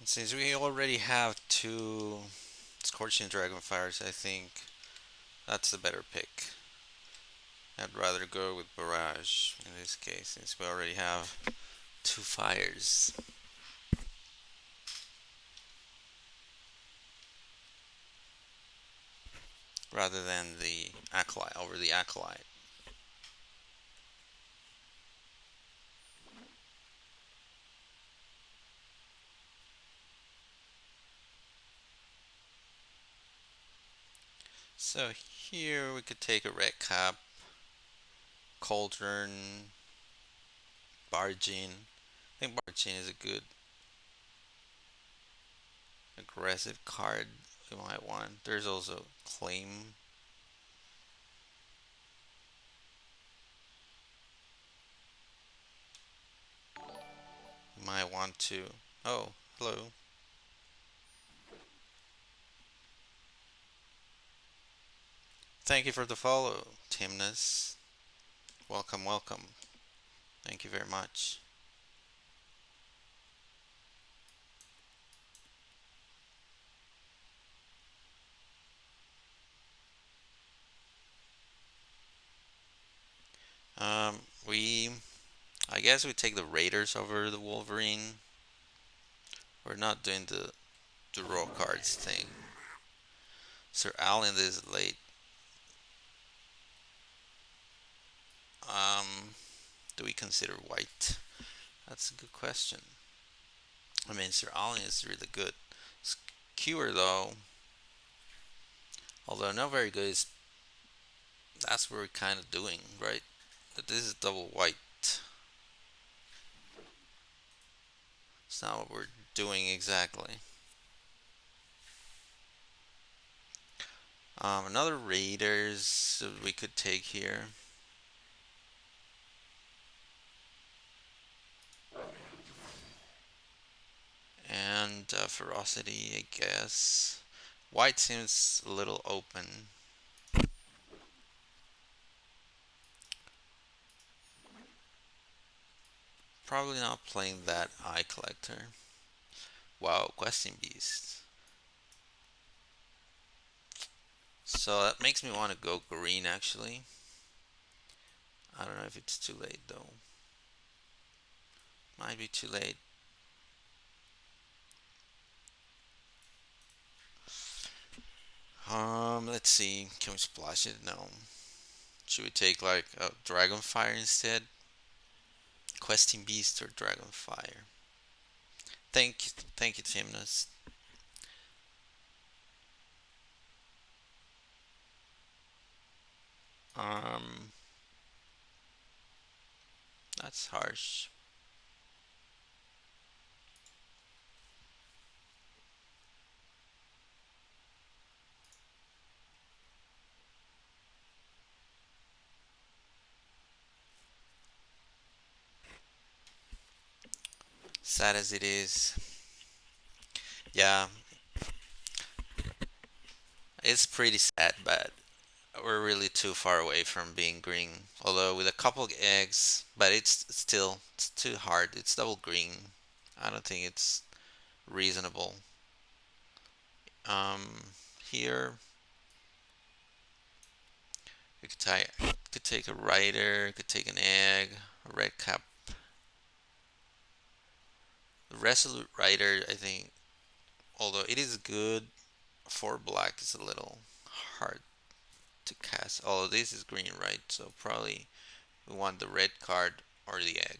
Since we already have two Scorching Dragonfires, I think that's the better pick. I'd rather go with Barrage in this case, since we already have two fires. Rather than the Acolyte, over the Acolyte. So here we could take a Red Cap, Cauldron, Barging. I think Barging is a good aggressive card we might want. There's also Claim. You might want to. Oh, hello. Thank you for the follow, Timnus. Welcome, welcome. Thank you very much. Um, we, I guess we take the Raiders over the Wolverine. We're not doing the draw cards thing. Sir Alan is late. Um, do we consider white? That's a good question. I mean, Sir Alan is really good. Skewer though, although not very good, is that's what we're kind of doing, right? But this is double white. It's not what we're doing exactly. Another Raiders we could take here. And Ferocity, I guess. White seems a little open. Probably not playing that Eye Collector. Wow, Questing Beast. So that makes me want to go green actually. I don't know if it's too late though. Might be too late. Let's see. Can we splash it? No. Should we take like a Dragonfire instead? Questing Beast or Dragonfire? Thank you, Timnus. Um, that's harsh. Sad as it is. Yeah, it's pretty sad, but we're really too far away from being green. Although with a couple of eggs, but it's too hard. It's double green. I don't think it's reasonable. Um, here we could take a rider, could take an egg, a red cap. The resolute rider, I think, although it is good for black, is a little hard to cast. Although this is green, right? So probably we want the red card or the egg.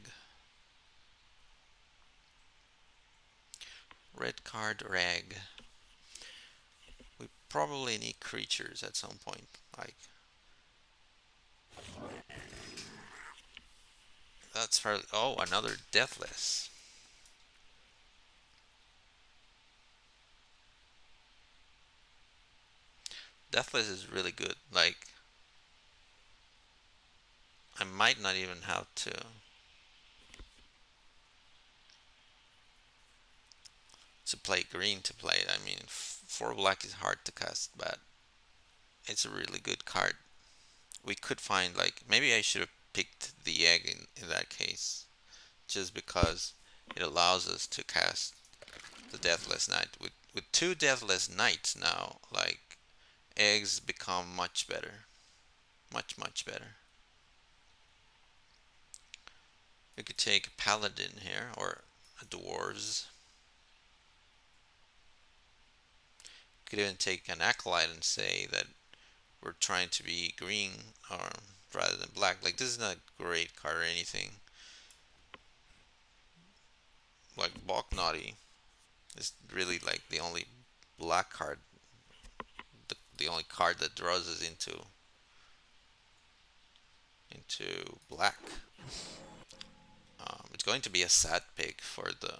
Red card or egg. We probably need creatures at some point. Like that's fairly. Oh, another deathless. Deathless is really good. Like I might not even have to play green to play it. I mean, four black is hard to cast, but it's a really good card. We could find like maybe I should have picked the egg in that case, just because it allows us to cast the Deathless Knight. With two Deathless Knights now, like eggs become much better, much better. We could take a Paladin here or a Dwarves. Could even take an Acolyte and say that we're trying to be green or rather than black. Like this is not a great card or anything. Like Balk Naughty is really like the only black card, the only card that draws us into black. It's going to be a sad pick for the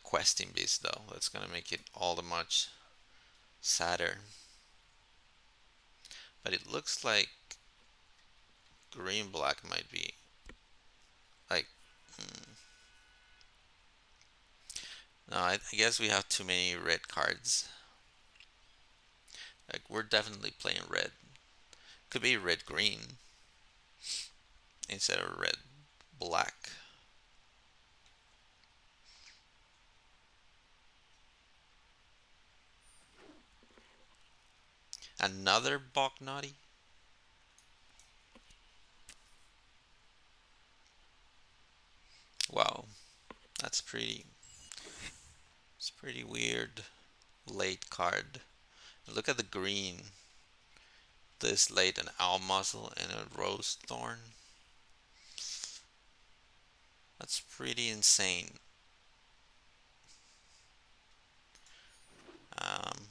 questing beast though. That's gonna make it all the much sadder. But it looks like green black might be like. No, I guess we have too many red cards. Like we're definitely playing red. Could be red green instead of red black. Another Boknati? Wow, that's pretty. It's pretty weird. Late card. Look at the green. This late an owl muzzle and a rose thorn. That's pretty insane. Um,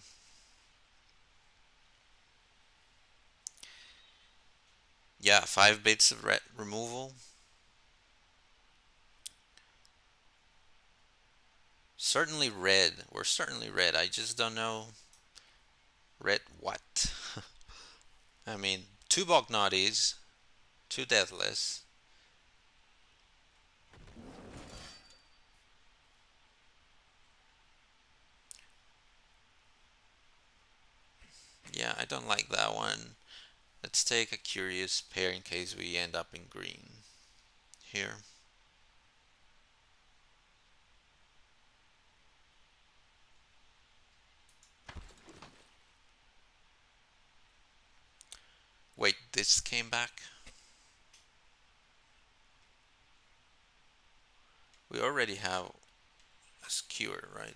yeah, 5 bits of red removal. Certainly red. We're certainly red. I just don't know red what. I mean, two Bognatis, two Deathless. Yeah, I don't like that one. Let's take a curious pair in case we end up in green here. Wait, this came back? We already have a skewer, right?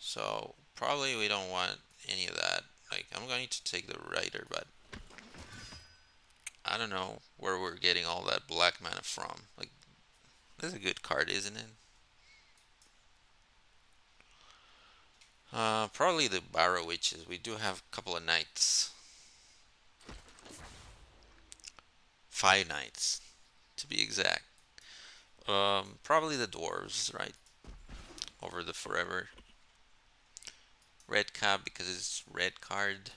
So probably we don't want any of that. Like I'm going to take the writer, but I don't know where we're getting all that black mana from. Like this is a good card, isn't it? Probably the Barrow Witches. We do have a couple of knights. 5 knights, to be exact. Probably the dwarves, right? Over the forever. Red cap because it's red card.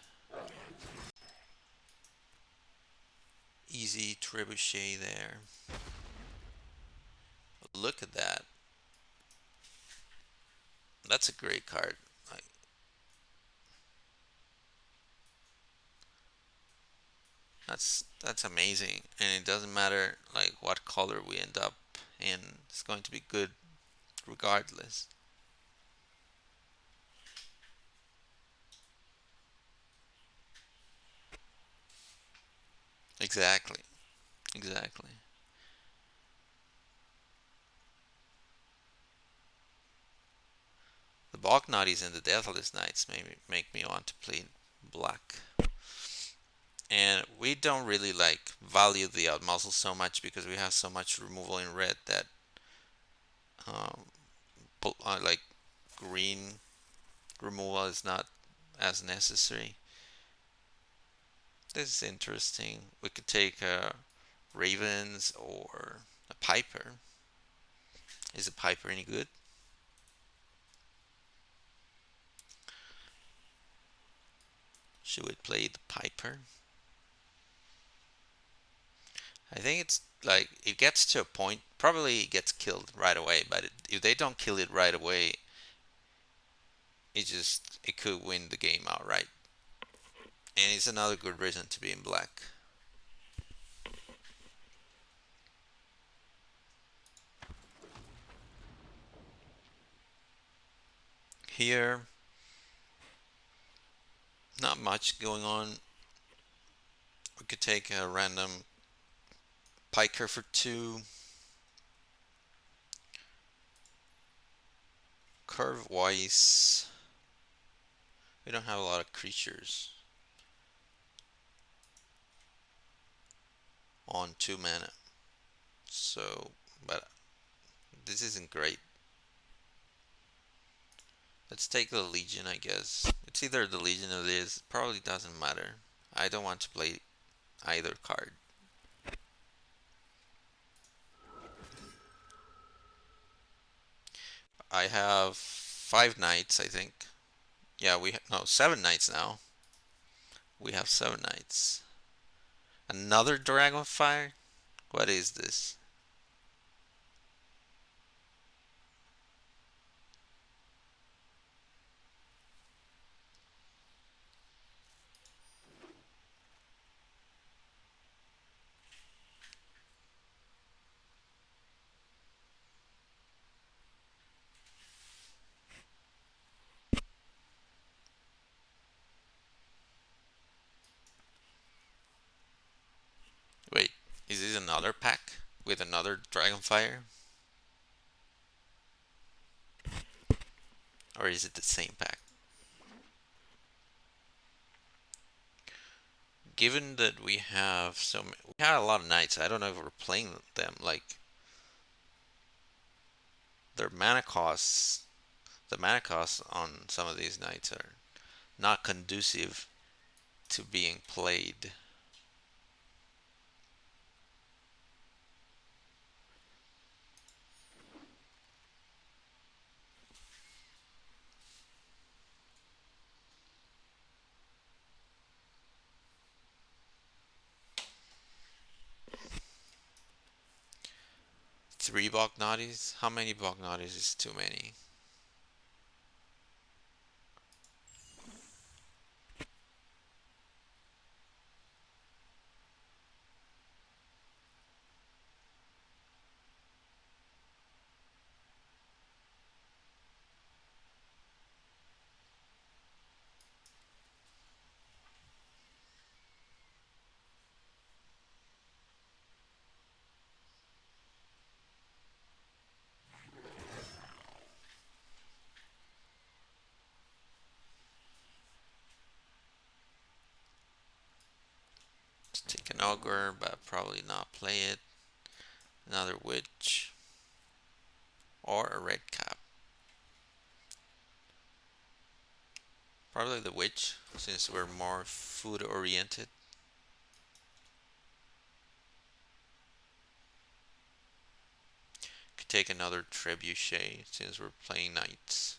Easy trebuchet there. Look at that. That's a great card. Like that's amazing, and it doesn't matter like what color we end up in. It's going to be good regardless. Exactly. Exactly. The Balknotties and the Deathless Knights make me want to play black. And we don't really like value the outmuscle so much because we have so much removal in red that um, like green removal is not as necessary. This is interesting. We could take ravens or a piper. Is a piper any good? Should we play the piper? I think it's like it gets to a point. Probably it gets killed right away, but if they don't kill it right away, it could win the game outright. And it's another good reason to be in black. Here, not much going on. We could take a random piker for 2. Curve wise, we don't have a lot of creatures on 2 mana. So, but this isn't great. Let's take the Legion, I guess. It's either the Legion or this. Probably doesn't matter. I don't want to play either card. I have 5 knights, I think. Yeah, no, 7 knights now. We have 7 knights. Another Dragonfire? What is this? Wait, is this another pack with another Dragonfire? Or is it the same pack? Given that we have we had a lot of knights. I don't know if we're playing them. Like their mana costs, the mana costs on some of these knights are not conducive to being played. Three Bognatis? How many Bognatis is too many? Let's take an Ogre, but probably not play it. Another Witch. Or a Red Cap. Probably the Witch, since we're more food oriented. Could take another Trebuchet, since we're playing Knights.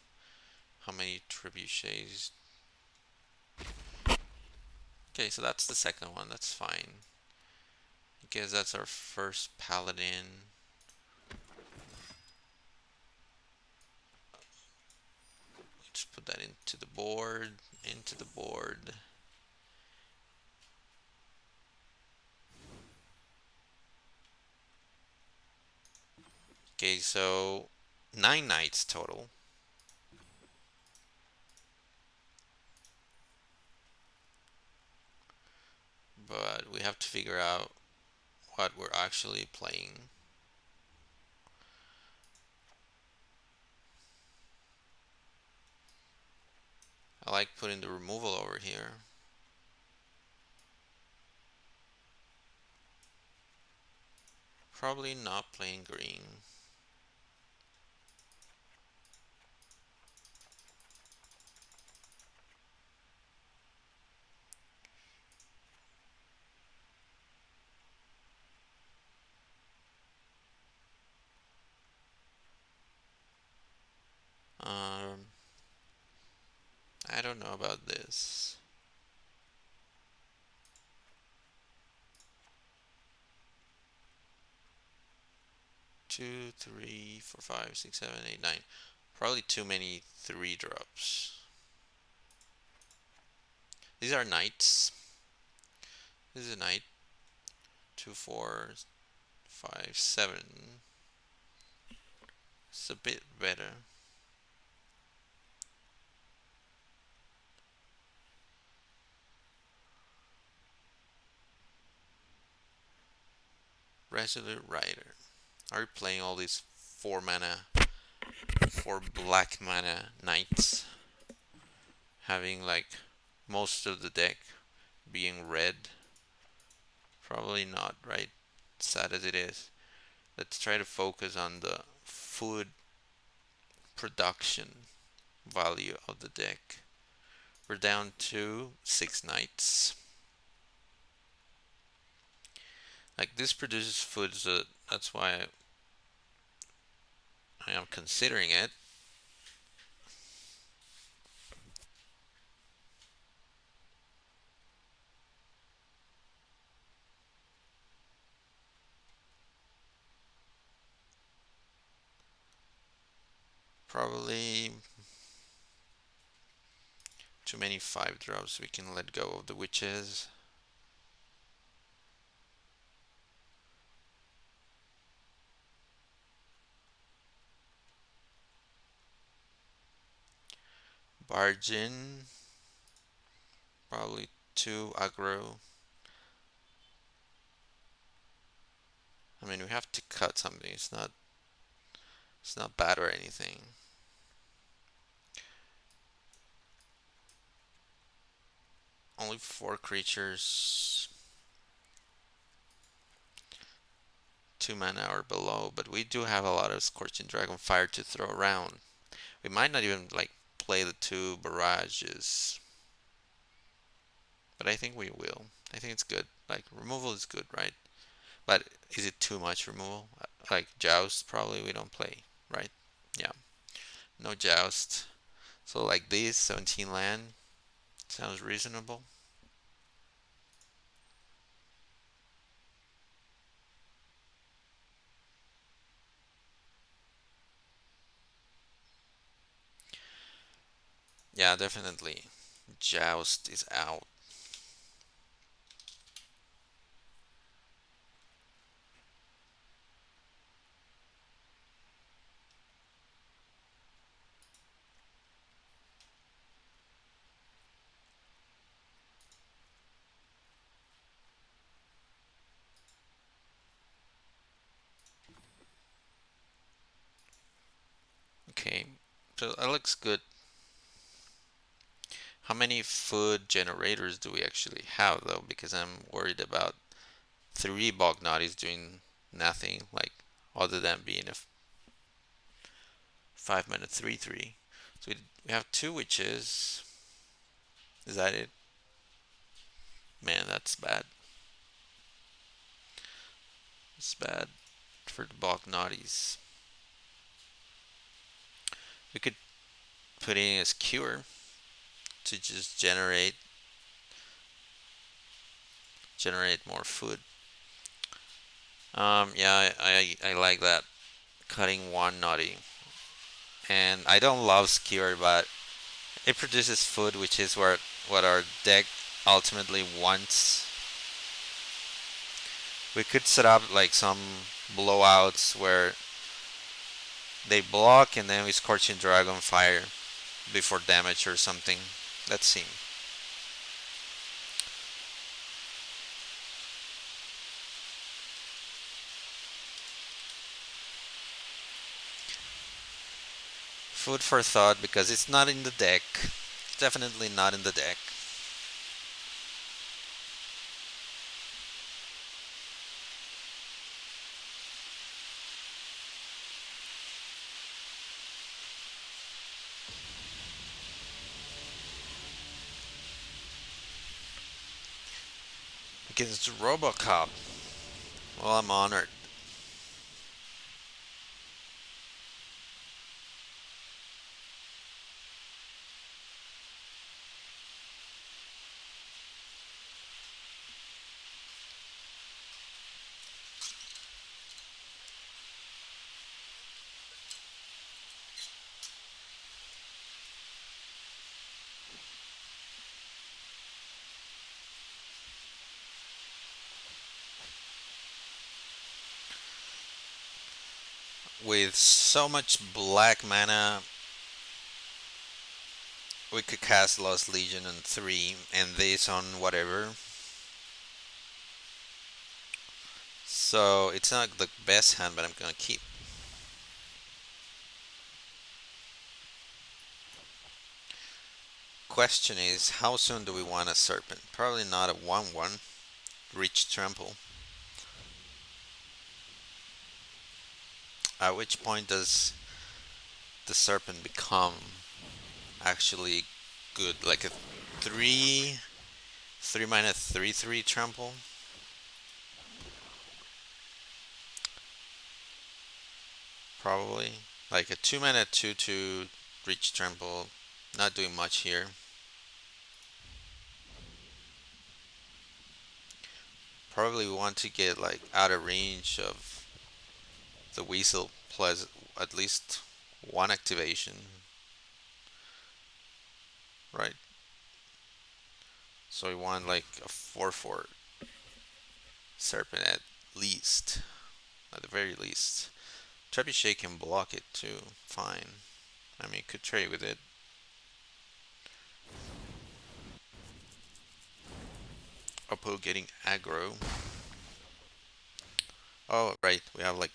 How many Trebuchets? Okay, so that's the second one, that's fine. I guess that's our first Paladin. Let's put that into the board, Okay, so 9 knights total. But we have to figure out what we're actually playing. I like putting the removal over here. Probably not playing green. Um, I don't know about this. 2, 3, 4, 5, 6, 7, 8, 9. Probably too many 3-drops. These are knights. This is a knight. 2, 4, 5, 7. It's a bit better. Resolute Rider. Are you playing all these 4 mana, 4 black mana knights? Having like most of the deck being red? Probably not, right? Sad as it is. Let's try to focus on the food production value of the deck. We're down to 6 knights. Like this produces food, so that's why I am considering it. Probably too many 5 drops. We can let go of the witches. Bargain. Probably too aggro. I mean, we have to cut something. It's not bad or anything. Only 4 creatures. 2 mana or below, but we do have a lot of Scorching Dragon Fire to throw around. We might not even like play the 2 barrages, but I think we will. I think it's good. Like removal is good, right? But is it too much removal? Like Joust, probably we don't play, right? Yeah, no Joust. So like this 17 land sounds reasonable. Yeah, definitely. Joust is out. Okay, so that looks good. How many food generators do we actually have though? Because I'm worried about 3 Bognottis doing nothing, like other than being a 5 mana 3/3. So we have 2 witches. Is that it? Man, that's bad. It's bad for the Bognottis. We could put in a skewer to just generate more food. Yeah, I like that. Cutting 1 naughty. And I don't love skewer, but it produces food, which is what our deck ultimately wants. We could set up like some blowouts where they block and then we Scorching Dragon Fire before damage or something. Let's see. Food for thought because it's not in the deck. It's definitely not in the deck. Because it's Robocop. Well, I'm honored. With so much black mana, we could cast Lost Legion on 3 and this on whatever. So it's not the best hand, but I'm gonna keep. Question is, how soon do we want a serpent? Probably not a 1/1. Reach trample. At which point does the serpent become actually good? Like a 3, 3 mana 3/3 trample? Probably. Like a 2 mana 2/2 reach trample. Not doing much here. Probably we want to get like out of range of the weasel plus at least one activation, right? So we want like a 4/4 serpent at least, at the very least. Trebuchet can block it too, fine. I mean, could trade with it. Oppo getting aggro. Oh, right, we have like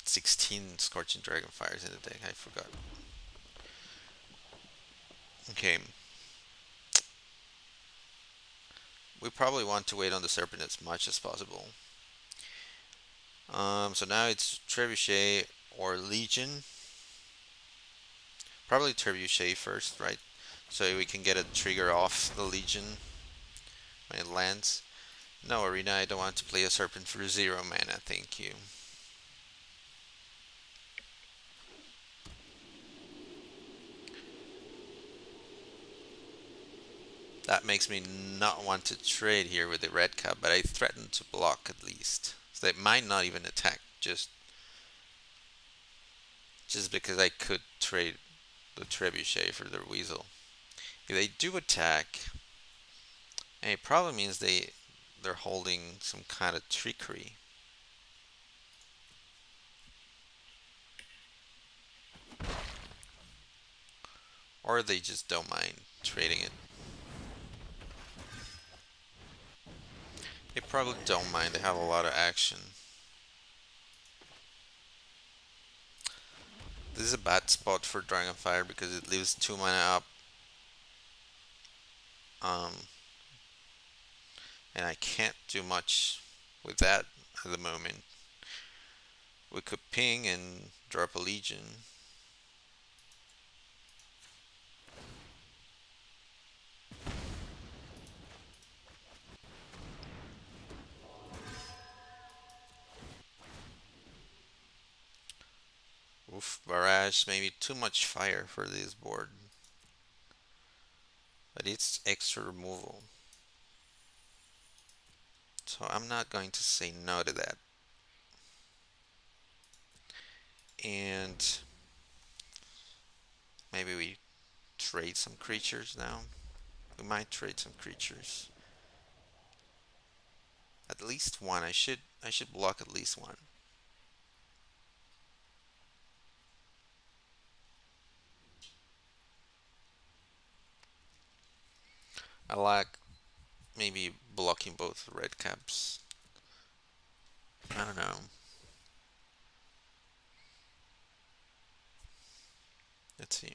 16 Scorching Dragonfires in the deck, I forgot. Okay, we probably want to wait on the Serpent as much as possible. So now it's Trebuchet or Legion. Probably Trebuchet first, right? So we can get a trigger off the Legion when it lands. No, Arena, I don't want to play a Serpent for 0 mana, thank you. That makes me not want to trade here with the red cap, but I threaten to block at least. So they might not even attack, just because I could trade the Trebuchet for their Weasel. If they do attack, it probably means they're holding some kind of trickery. Or they just don't mind trading it. They probably don't mind, they have a lot of action. This is a bad spot for Dragonfire because it leaves 2 mana up. Um, and I can't do much with that at the moment. We could ping and drop a Legion. Oof, Barrage, maybe too much fire for this board. But it's extra removal. So I'm not going to say no to that. And maybe we trade some creatures now. We might trade some creatures. At least one. I should block at least one. I like maybe blocking both red caps. I don't know. Let's see.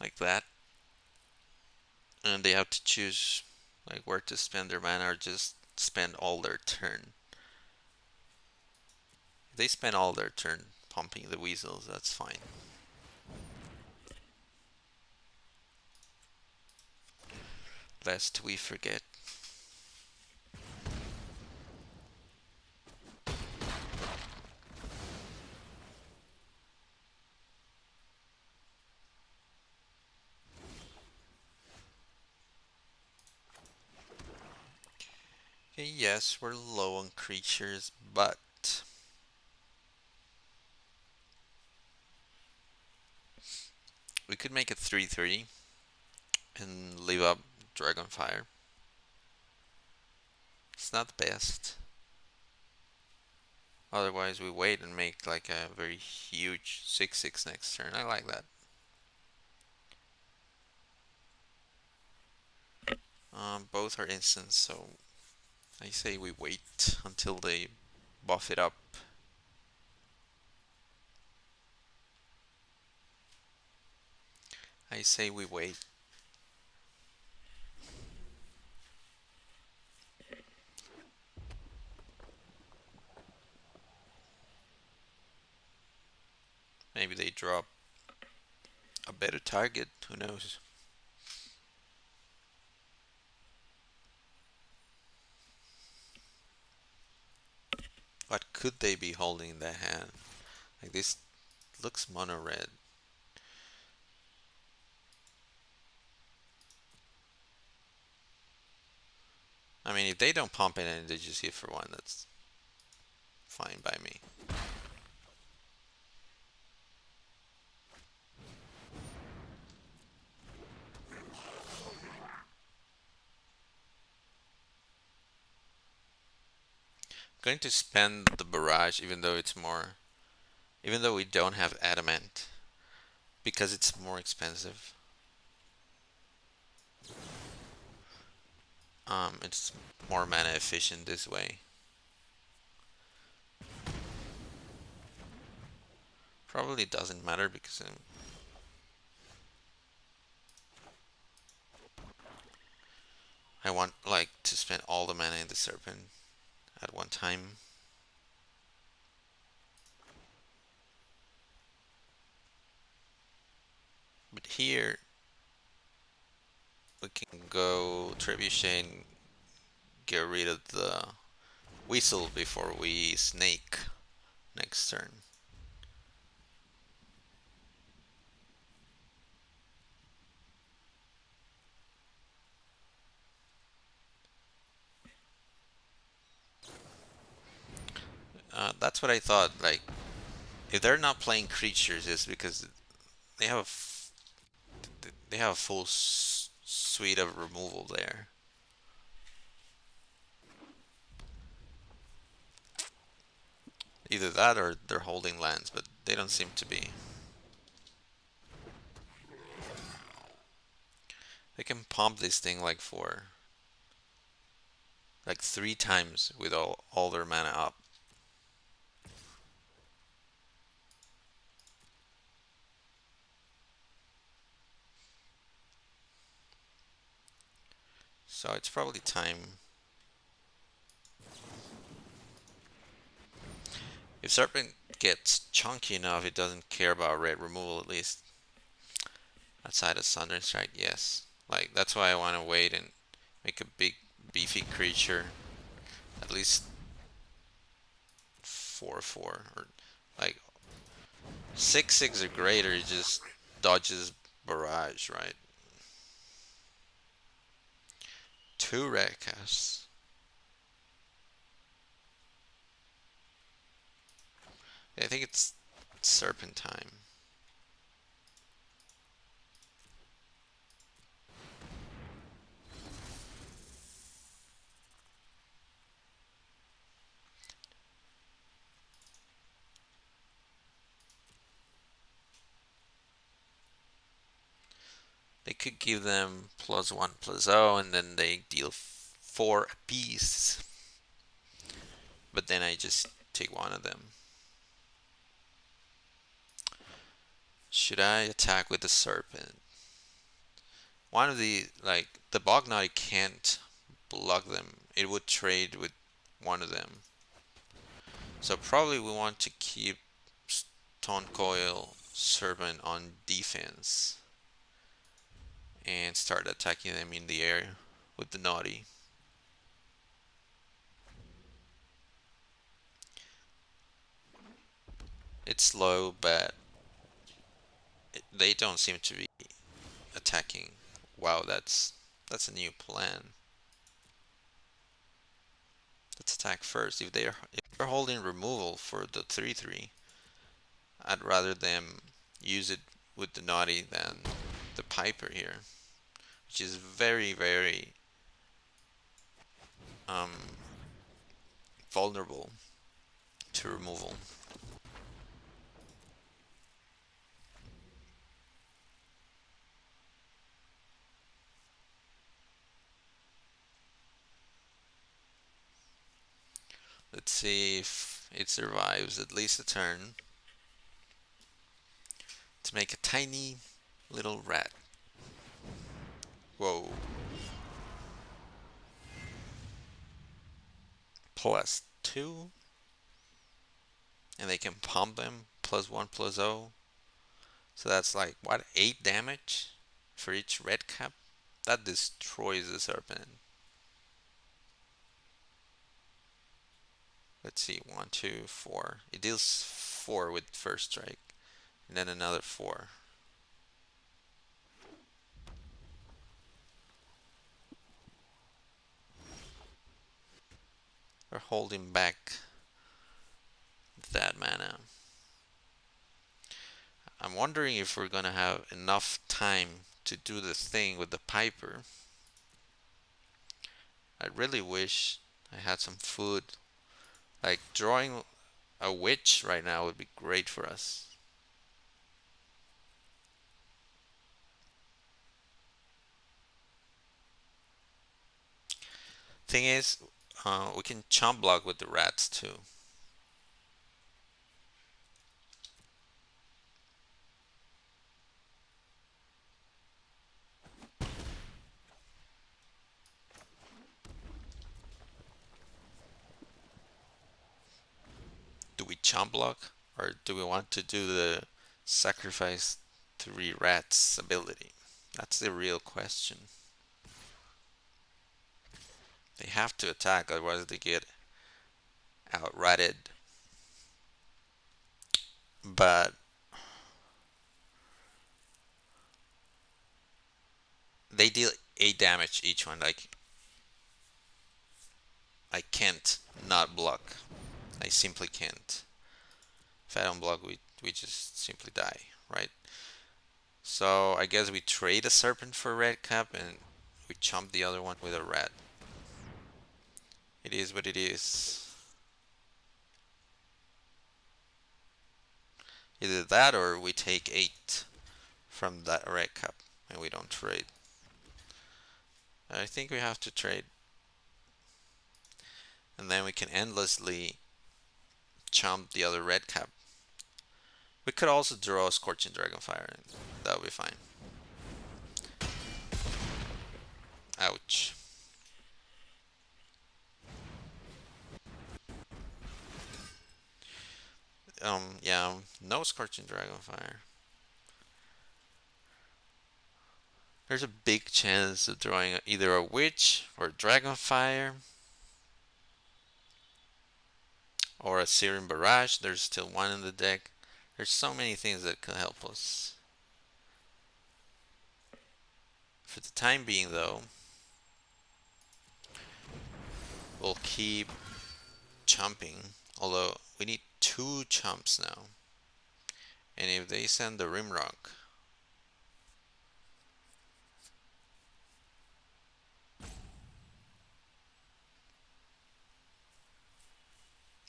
Like that. And they have to choose like where to spend their mana or just spend all their turn. If they spend all their turn pumping the weasels, that's fine. Lest we forget. Okay, yes, we're low on creatures, but we could make it 3/3 and leave up Dragonfire. It's not the best. Otherwise, we wait and make like a very huge 6/6 next turn. I like that. Both are instants, so I say we wait until they buff it up. I say we wait. Maybe they drop a better target. Who knows? What could they be holding in their hand? Like this looks mono red. I mean, if they don't pump it and they just hit for one, that's fine by me. I'm going to spend the barrage, even though it's more, even though we don't have adamant, because it's more expensive. It's more mana efficient this way. Probably doesn't matter because I want like to spend all the mana in the serpent at one time. But here we can go Trebuchet and get rid of the whistle before we snake next turn. That's what I thought. Like, if they're not playing creatures, it's because they have they have a full suite of removal there. Either that or they're holding lands, but they don't seem to be. They can pump this thing like for like 3 times with all their mana up. So it's probably time. If Serpent gets chunky enough, it doesn't care about red removal at least. Outside of Southern Strike, yes. Like, that's why I want to wait and make a big, beefy creature. At least 4/4. Or, like, 6/6 or greater, it just dodges Barrage, right? 2 red casts. I think it's Serpentine. They could give them +1/+0 and then they deal 4 apiece. But then I just take one of them. Should I attack with the Serpent? One of the Bognati can't block them. It would trade with one of them. So probably we want to keep Stone Coil Serpent on defense and start attacking them in the air with the Naughty. It's slow, but they don't seem to be attacking. Wow, that's a new plan. Let's attack first. If they're holding removal for the 3/3, I'd rather them use it with the Naughty than the Piper here, which is very, very um, vulnerable. to removal. Let's see if it survives at least a turn to make a tiny little rat. Whoa. +2. And they can pump them. +1/+0. So that's like, what, 8 damage for each red cap? That destroys the serpent. Let's see, 1, 2, 4. It deals 4 with first strike. And then another 4. We're holding back that mana. I'm wondering if we're gonna have enough time to do the thing with the Piper. I really wish I had some food. Like, drawing a witch right now would be great for us. Thing is, we can chump block with the rats too. Do we chump block, or do we want to do the sacrifice 3 rats ability? That's the real question. They have to attack, otherwise they get outratted. But they deal 8 damage each one. Like, I can't not block. I simply can't. If I don't block, we just simply die, right? So I guess we trade a serpent for a red cap and we chump the other one with a rat. It is what it is. Either that or we take 8 from that red cap and we don't trade. I think we have to trade. And then we can endlessly chump the other red cap. We could also draw a Scorching Dragonfire and that would be fine. Ouch. Yeah, no Scorching Dragonfire. There's a big chance of drawing either a Witch or a Dragonfire or a Searing Barrage. There's still one in the deck. There's so many things that could help us. For the time being, though, we'll keep chumping. Although we need 2 chumps now. And if they send the Rimrock,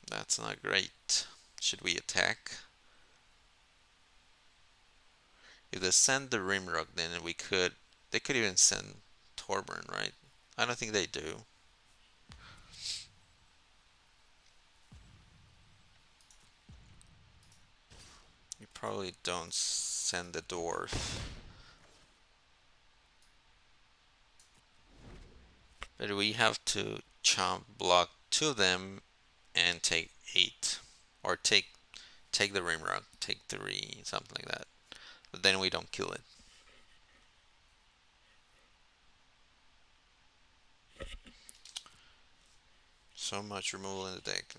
that's not great. Should we attack? If they send the Rimrock, then we could. They could even send Torburn, right? I don't think they do. You probably don't send the Dwarf. But we have to chomp block 2 of them and take 8. Or take the Rimrock, take 3, something like that. But then we don't kill it. So much removal in the deck.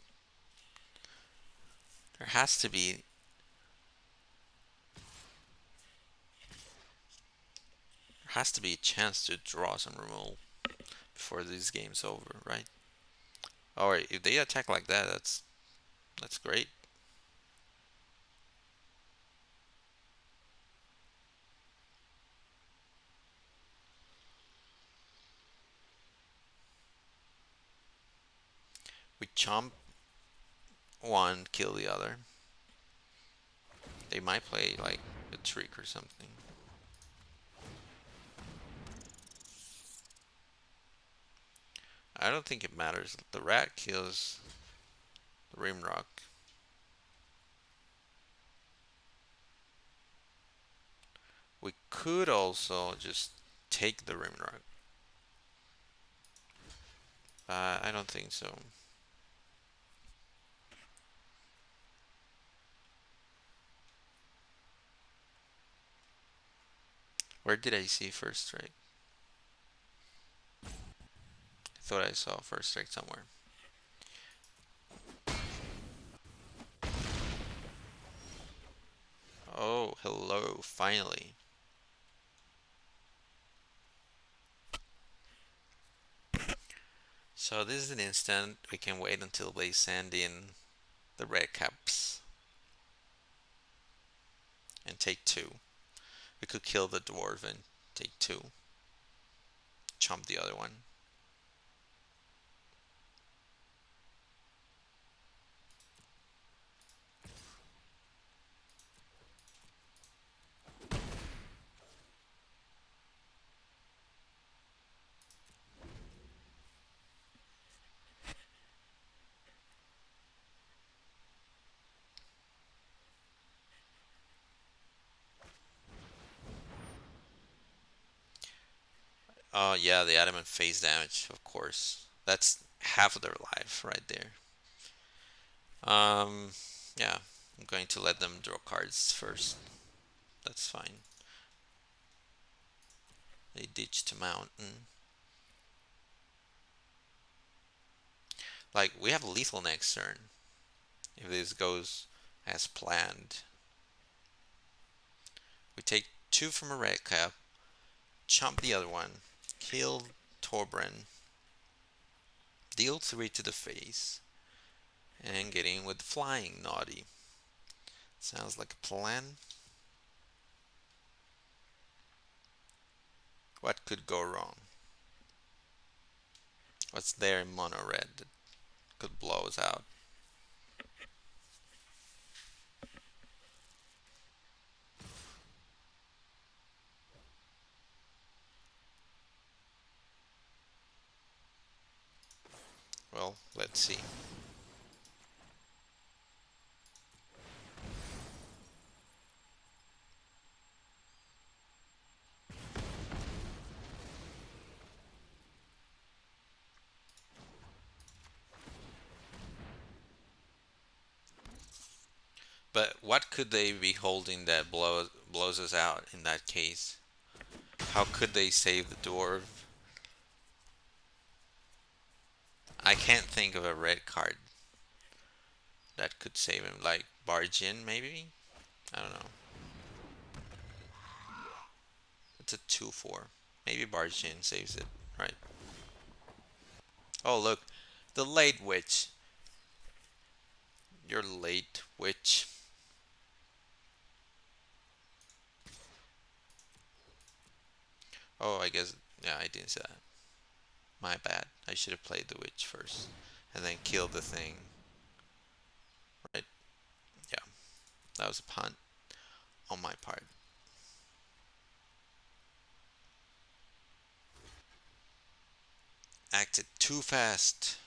There has to be a chance to draw some removal before this game's over, right? Alright, if they attack like that, that's great. We chomp one, kill the other. They might play like a trick or something. I don't think it matters. The rat kills the Rimrock. We could also just take the Rimrock. I don't think so. Where did I see first strike? I thought I saw first strike somewhere. Oh, hello, finally. So this is an instant. We can wait until they send in the red caps and take two. We could kill the dwarf and take two. Chomp the other one. Oh yeah, the adamant phase damage, of course. That's half of their life right there. Um, yeah, I'm going to let them draw cards first. That's fine. They ditched a mountain. Like, we have lethal next turn. If this goes as planned. We take two from a red cap, chomp the other one, kill Torbran, deal three to the face, and get in with flying naughty. Sounds like a plan. What could go wrong? What's there in mono red that could blow us out? Well, let's see. But what could they be holding that blows us out in that case? How could they save the dwarf? I can't think of a red card that could save him. Like barge in, maybe? I don't know. It's a 2/4. Maybe barge in saves it, right? Oh, look. The late witch. You're late, witch. Oh, I guess. Yeah, I didn't say that. My bad. I should have played the witch first. And then killed the thing. Right? Yeah. That was a punt on my part. Acted too fast.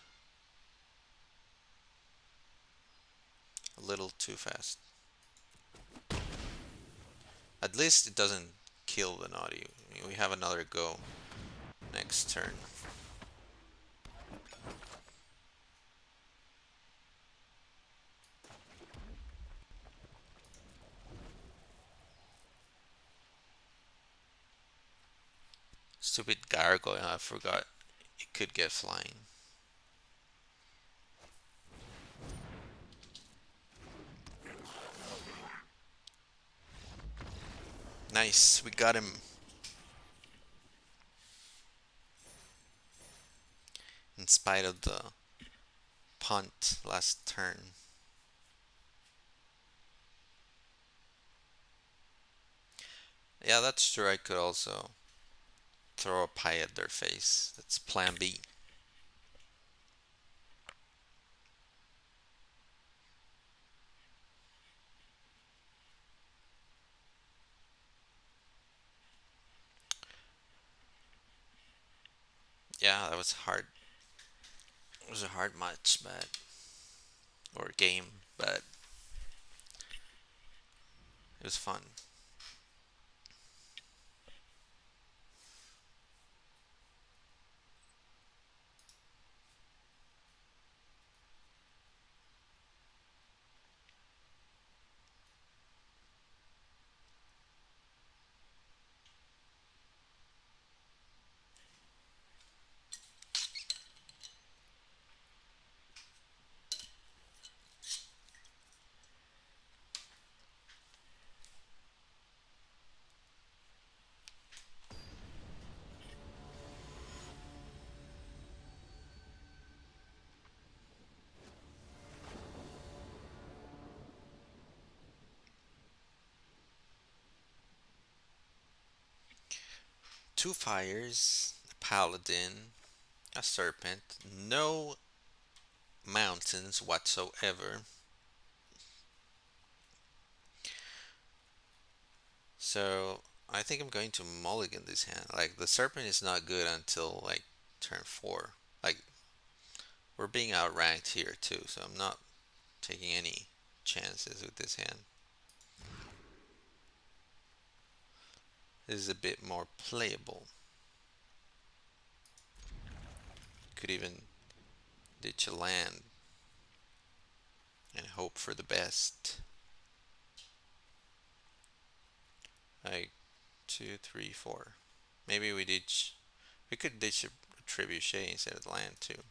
A little too fast. At least it doesn't kill the naughty. I mean, we have another go next turn. Stupid gargoyle, I forgot it could get flying. Nice, we got him. In spite of the punt last turn. Yeah, that's true. I could also throw a pie at their face. That's plan B. Yeah, that was hard. It was a hard match, but or game, but it was fun. Two fires, a paladin, a serpent, no mountains whatsoever. So I think I'm going to mulligan this hand. Like the serpent is not good until like turn four. Like we're being outranked here too, so I'm not taking any chances with this hand. This is a bit more playable. Could even ditch a land and hope for the best. Like two, three, four. Maybe we ditch. We could ditch a trebuchet instead of the land too.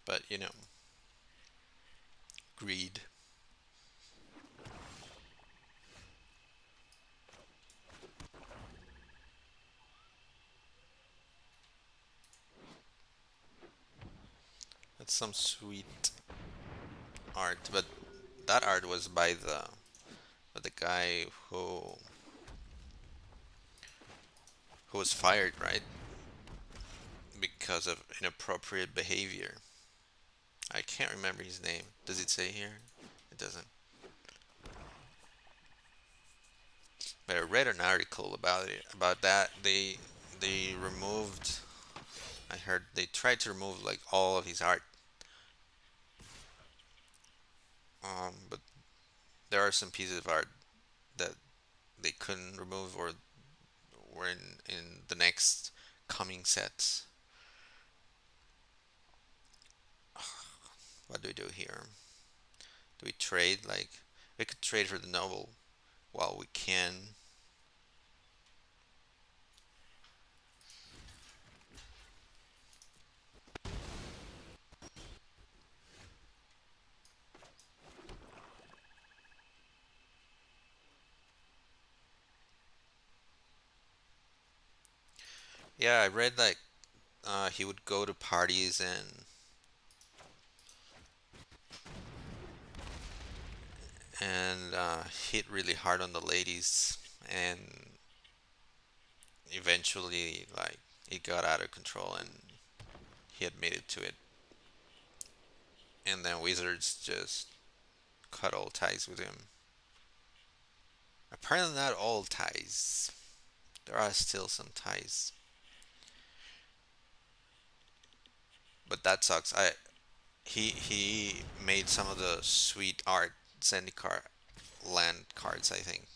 But you know, greed. That's some sweet art, but that art was by the guy who was fired, right? Because of inappropriate behavior. I can't remember his name. Does it say here? It doesn't. But I read an article about it. About that, they removed. I heard they tried to remove like all of his art. But there are some pieces of art that they couldn't remove or were in the next coming sets. What do we do here? Do we trade? Like we could trade for the novel while we can. Yeah, I read like he would go to parties and hit really hard on the ladies, and eventually like it got out of control, and he admitted to it. And then Wizards just cut all ties with him. Apparently, not all ties. There are still some ties, but that sucks. He made some of the sweet art Zendikar land cards, I think.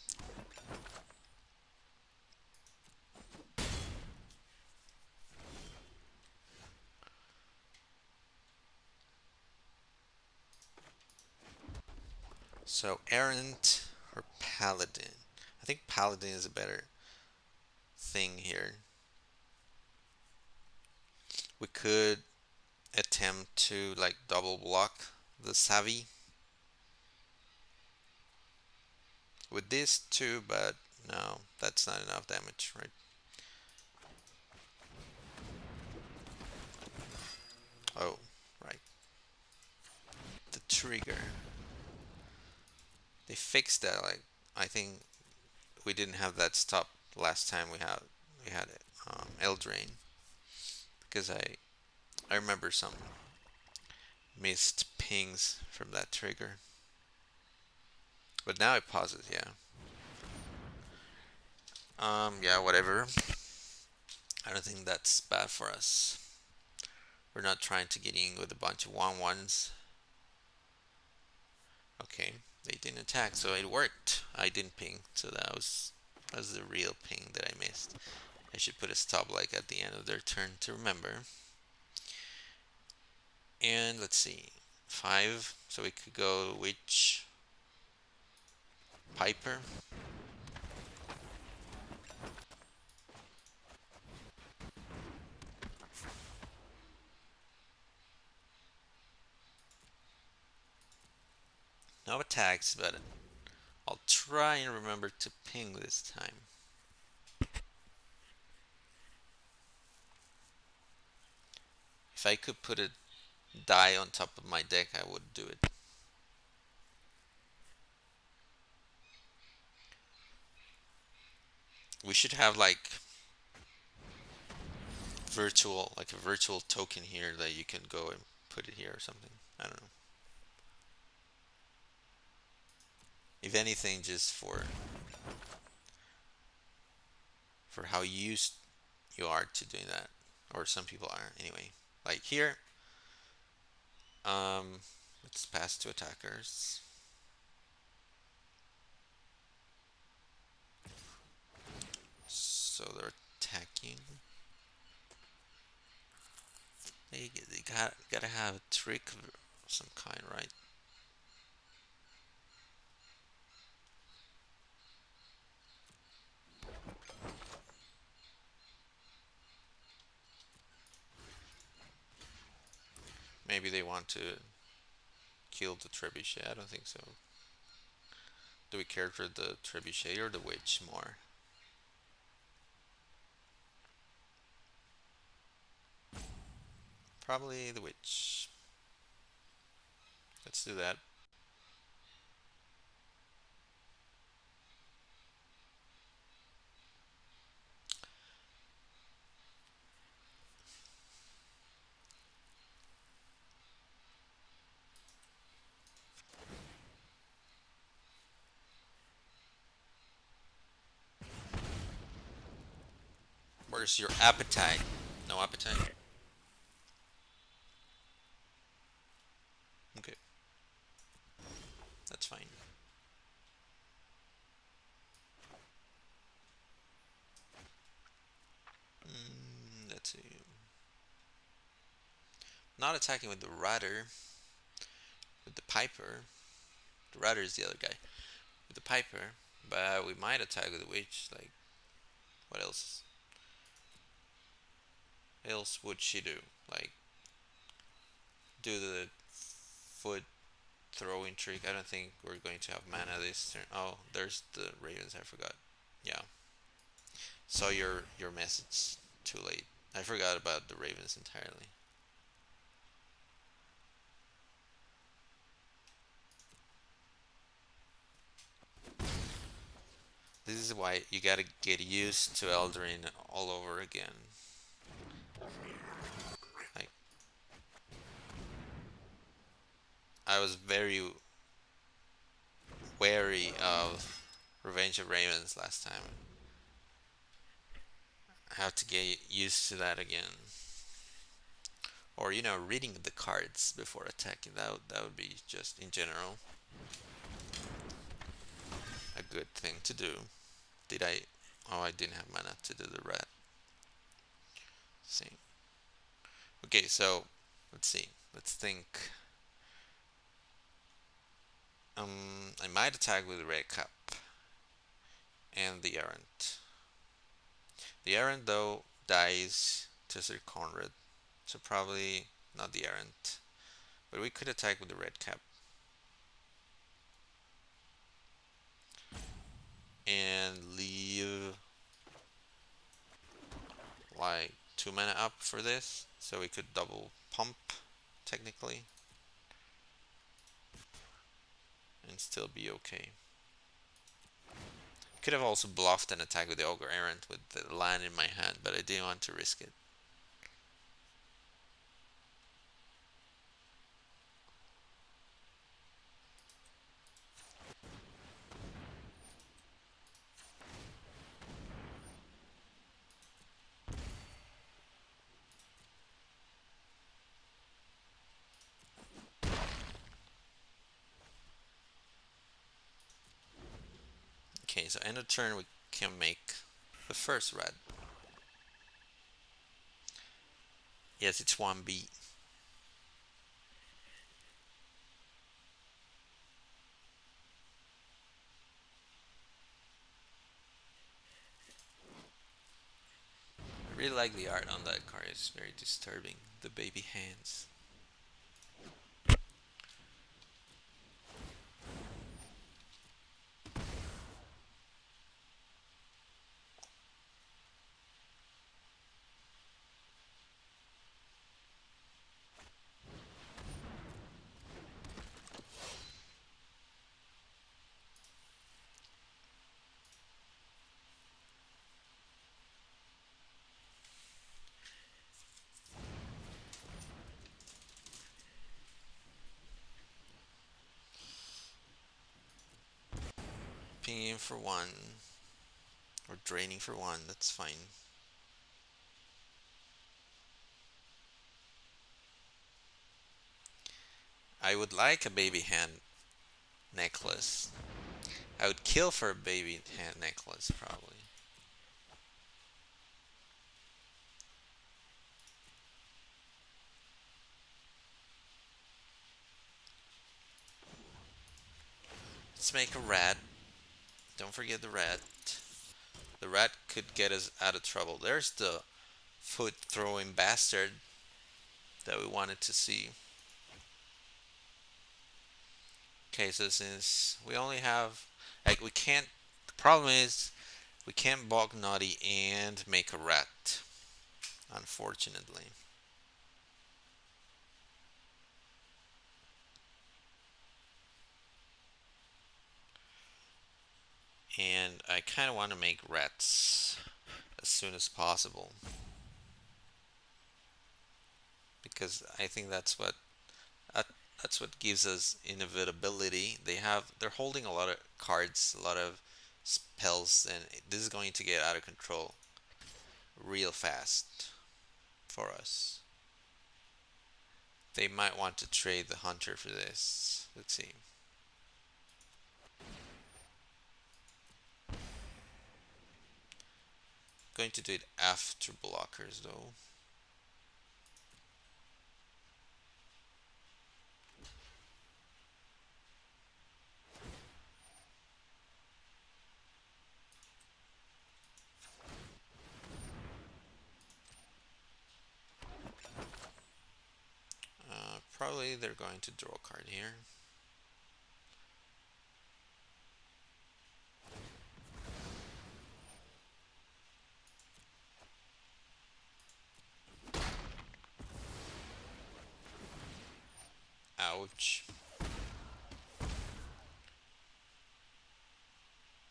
So Errant or Paladin? I think Paladin is a better thing here. We could attempt to like double block the Savvy with this too, but no, that's not enough damage, right? Oh, right. The trigger. They fixed that. Like I think we didn't have that stop last time we had it. Eldraine. because I remember some missed pings from that trigger. But now it pauses, yeah. Yeah, whatever. I don't think that's bad for us. We're not trying to get in with a bunch of 1/1s. Okay, they didn't attack, so it worked. I didn't ping, so that was the real ping that I missed. I should put a stop like at the end of their turn to remember. And let's see, 5. So we could go Witch, Piper. No attacks, but I'll try and remember to ping this time. If I could put a die on top of my deck, I would do it. We should have like a virtual token here that you can go and put it here or something. I don't know. If anything, just for how used you are to doing that, or some people are anyway. Like here, um, let's pass to attackers. So they're attacking. They gotta have a trick of some kind, right? Maybe they want to kill the trebuchet. I don't think so. Do we care for the trebuchet or the witch more? Probably the witch. Let's do that. Where's your appetite? No appetite? Okay, that's fine. Let's see. Not attacking with the Rider, with the Piper. The Rider is the other guy. With the Piper, but we might attack with the Witch. Like, what else would she do? Like, do the foot throwing trick. I don't think we're going to have mana this turn. Oh, there's the Ravens. I forgot. Yeah. Saw your message too late. I forgot about the Ravens entirely. This is why you gotta get used to Eldraine all over again. Like, I was very wary of Revenge of Ravens last time. I have to get used to that again. Or reading the cards before attacking. That would be just in general a good thing to do. Did I? Oh, I didn't have mana to do the red. See. Okay, so let's see. Let's think. I might attack with the red cap and the errant. The errant though dies to Sir Conrad, so probably not the errant. But we could attack with the red cap and leave like 2 mana up for this, so we could double pump technically and still be okay. Could have also bluffed an attack with the Ogre Errant with the land in my hand, but I didn't want to risk it. so end of turn we can make the first red. Yes, it's 1B. I really like the art on that card. It's very disturbing. The baby hands. Pinging for one, or draining for one, that's fine. I would like a baby hand necklace. I would kill for a baby hand necklace, probably. Let's make a rat. Don't forget the rat. The rat could get us out of trouble. There's the foot throwing bastard that we wanted to see. Okay, so since we only have, like, we can't, the problem is we can't bog naughty and make a rat, unfortunately. And I kind of want to make rats as soon as possible because I think that, that's what gives us inevitability. They're holding a lot of cards, a lot of spells, and this is going to get out of control real fast for us. They might want to trade the hunter for this. Let's see. Going to do it after blockers though. Probably they're going to draw a card here. Ouch. I'm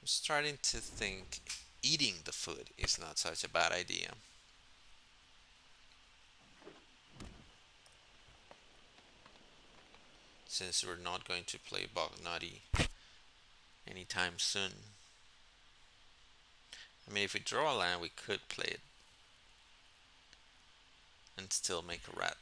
starting to think eating the food is not such a bad idea. Since we're not going to play Bognati anytime soon. I mean, if we draw a land, we could play it and still make a rat.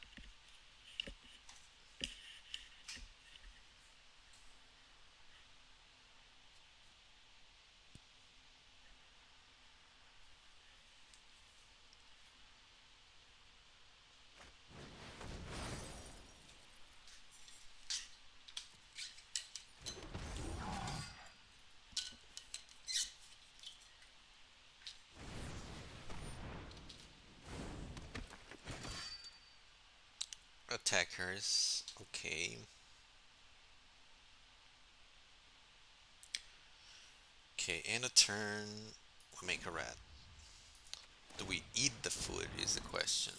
Attackers, okay. Okay, in a turn, we make a rat. Do we eat the food is the question.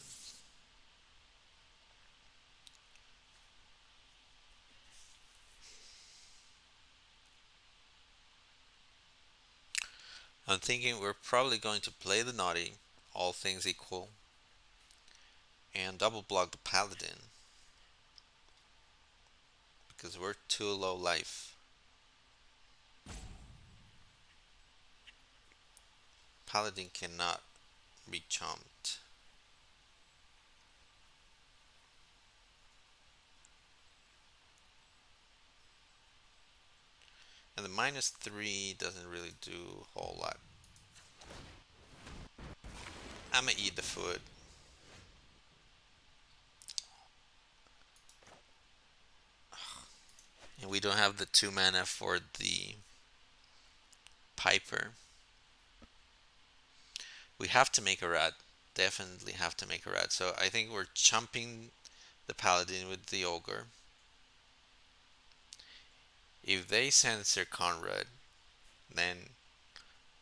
I'm thinking we're probably going to play the naughty, all things equal, and double block the paladin because we're too low life. Paladin cannot be chomped. And the -3 doesn't really do a whole lot. I'm gonna eat the food. And we don't have the 2 mana for the Piper. We have to make a rat. Definitely have to make a rat. So I think we're chumping the Paladin with the Ogre. If they send Sir Conrad, then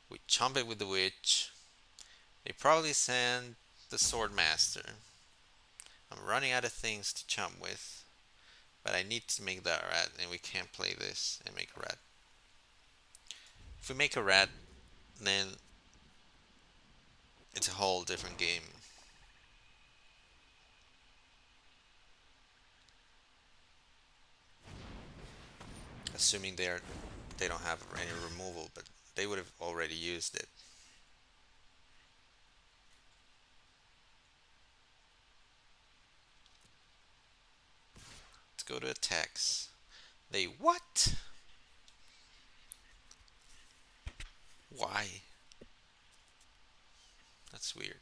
we chump it with the Witch. They probably send the Swordmaster. I'm running out of things to chump with, but I need to make that rat, and we can't play this and make a rat. If we make a rat, then it's a whole different game. Assuming they don't have any removal, but they would have already used it. Let's go to attacks. They what? Why? That's weird.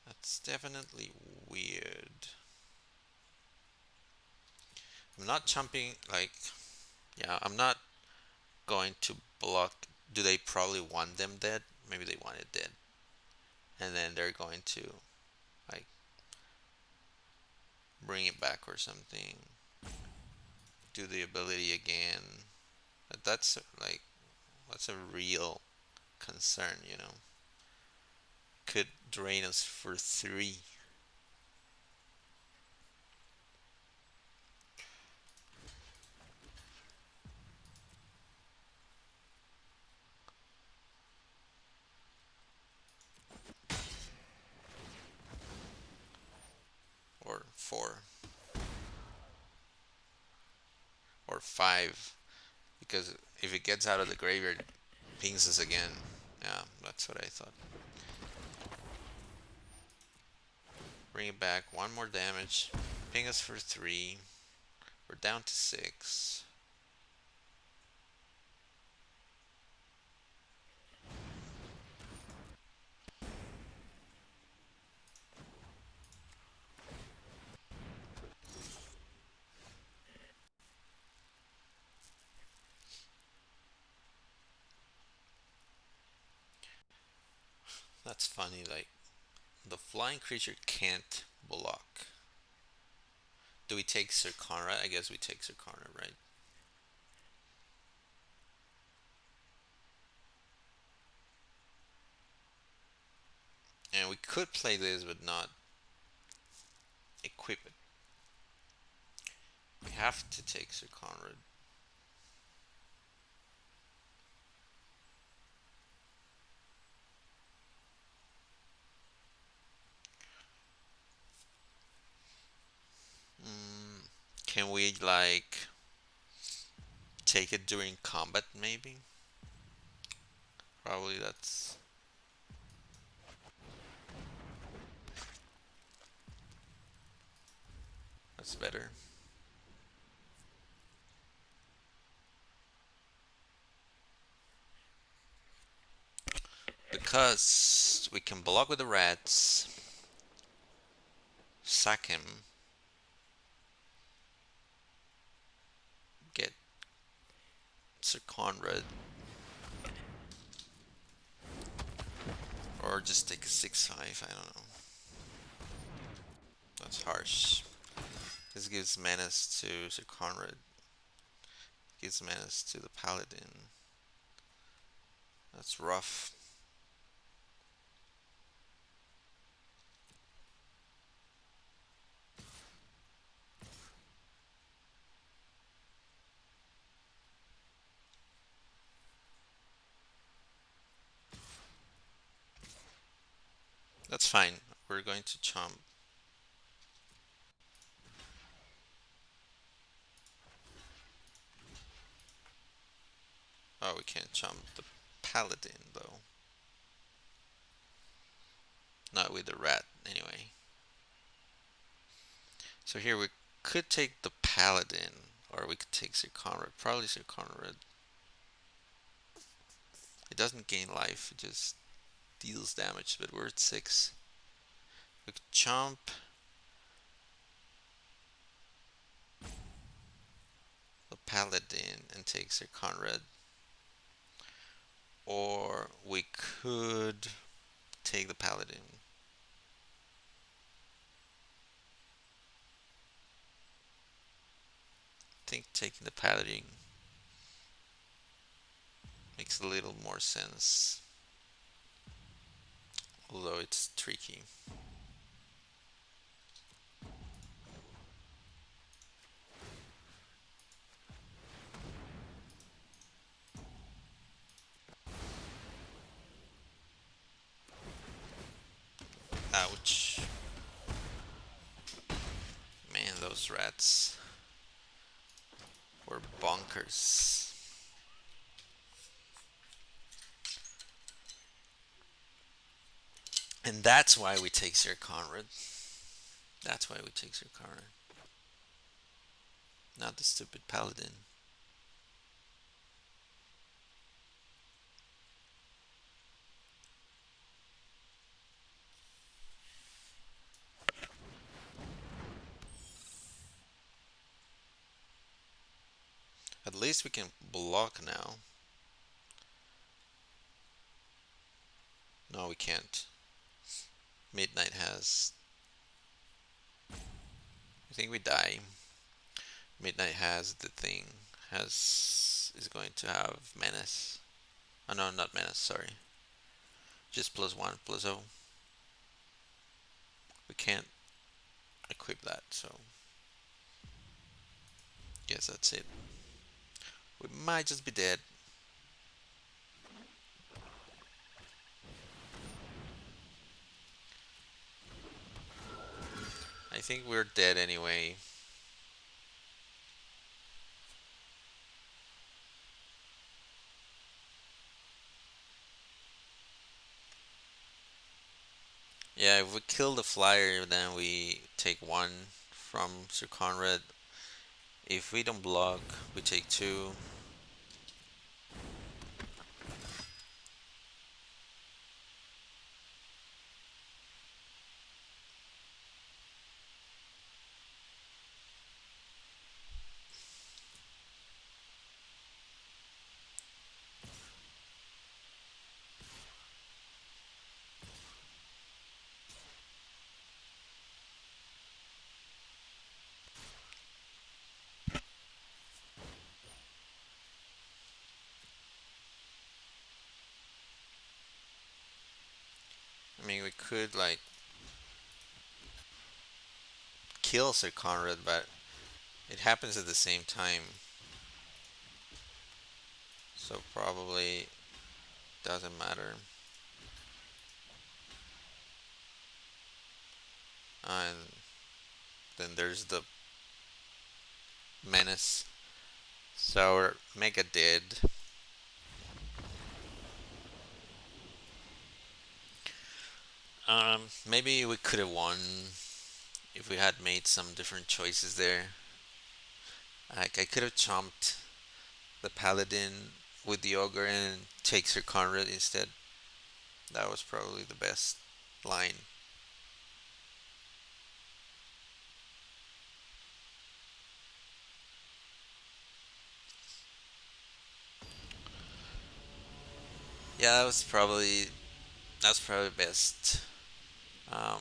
That's definitely weird. I'm not jumping like yeah, I'm not going to block. Do they probably want them dead? Maybe they want it dead. And then they're going to like bring it back or something. Do the ability again. That's like that's a real concern, you know. Could drain us for 3. Or 4 or 5 because if it gets out of the graveyard, it pings us again. Yeah, that's what I thought. Bring it back. 1 more damage. Ping us for 3. We're down to 6. That's funny. Like the flying creature can't block. Do we take Sir Conrad? I guess we take Sir Conrad, right? And we could play this but not equip it. We have to take Sir Conrad. Mm, can we like take it during combat maybe? Probably that's better. Because we can block with the rats, sack him, get Sir Conrad, or just take a 6/5. I don't know. That's harsh. This gives menace to Sir Conrad. Gives menace to the Paladin. That's rough. That's fine. We're going to chomp. Oh, we can't chomp the Paladin though. Not with the rat, anyway. So here we could take the Paladin, Or we could take Sir Conrad. Probably Sir Conrad. It doesn't gain life, it just deals damage, but we're at 6. We could chomp the Paladin and take Sir Conrad. Or we could take the Paladin. I think taking the Paladin makes a little more sense. Although it's tricky. Ouch. Man, those rats were bonkers. And that's why we take Sir Conrad. That's why we take Sir Conrad. Not the stupid paladin. At least we can block now. No, we can't. Midnight has. I think we die. Midnight has the thing. Has is going to have menace. Oh no, not menace. Sorry, just +1 +0. We can't equip that, so guess that's it. We might just be dead. I think we're dead anyway. Yeah, if we kill the flyer, then we take 1 from Sir Conrad. If we don't block, we take 2. I mean, we could like kill Sir Conrad, but it happens at the same time, so probably doesn't matter. And then there's the menace. So we're mega dead. Maybe we could have won if we had made some different choices there. Like I could have chomped the paladin with the ogre and take Sir Conrad instead. That was probably the best line. Yeah, that was probably best. Um,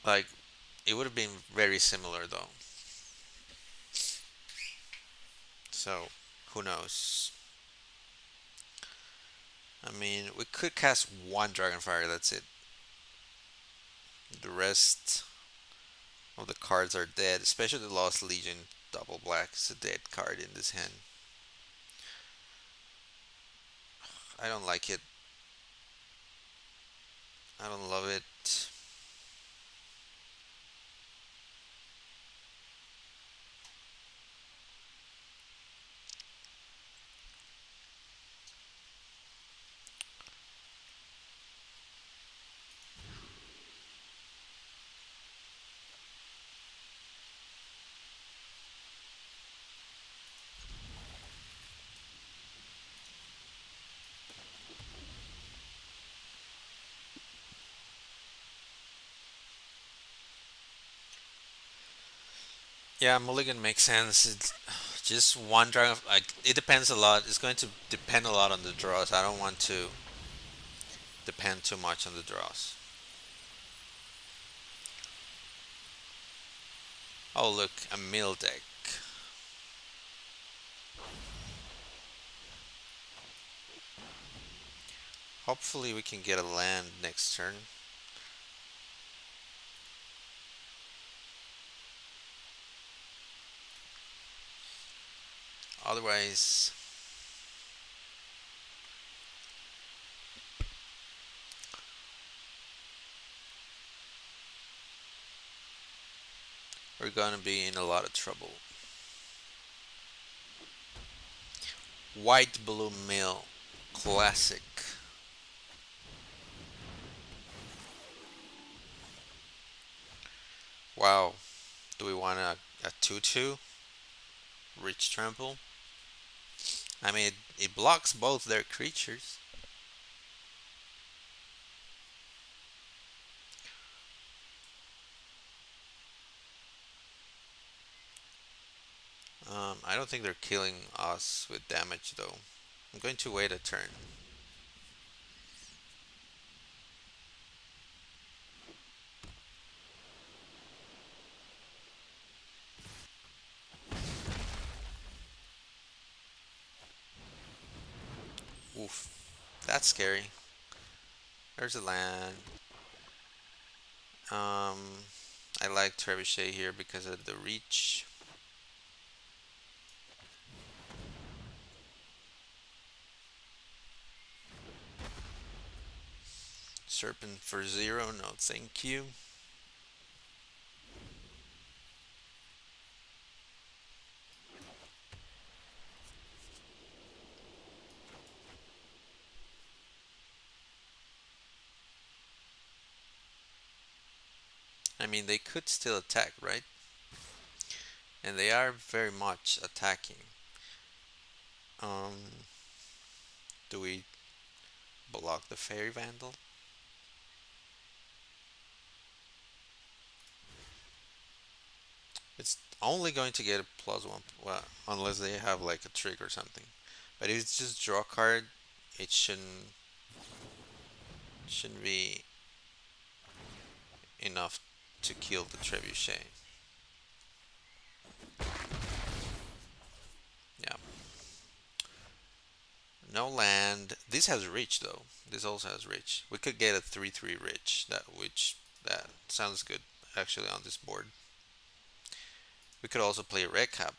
like it would have been very similar though. So who knows? I mean, we could cast 1 Dragonfire. That's it. The rest of the cards are dead. Especially the Lost Legion double black is a dead card in this hand. I don't like it. I don't love it. Yeah, Mulligan makes sense. It's just one draw. Like it depends a lot. It's going to depend a lot on the draws. I don't want to depend too much on the draws. Oh look, a mill deck. Hopefully we can get a land next turn. Otherwise, we're gonna be in a lot of trouble. White Blue Mill. Classic. Wow. Do we want a 2-2? Rich Trample? I mean, it blocks both their creatures. I don't think they're killing us with damage though. I'm going to wait a turn. Oof. That's scary. There's a land. Um, I like Trebuchet here because of the reach. Serpent for 0, no thank you. I mean, they could still attack, right? And they are very much attacking. Um, do we block the Fairy Vandal? It's only going to get a +1, well, unless they have like a trick or something. But if it's just draw card, it shouldn't be enough to kill the Trebuchet. Yeah. No land. This has reach though. This also has reach. We could get a 3/3 reach. That sounds good actually on this board. We could also play red cap.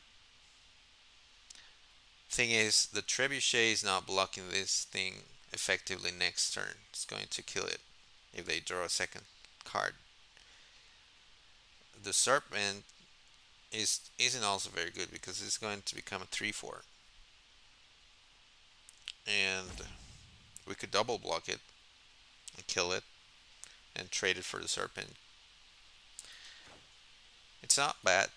Thing is, the Trebuchet is not blocking this thing effectively next turn. It's going to kill it if they draw a second card. The Serpent isn't also very good because it's going to become a 3/4, and we could double block it and kill it and trade it for the Serpent. It's not bad.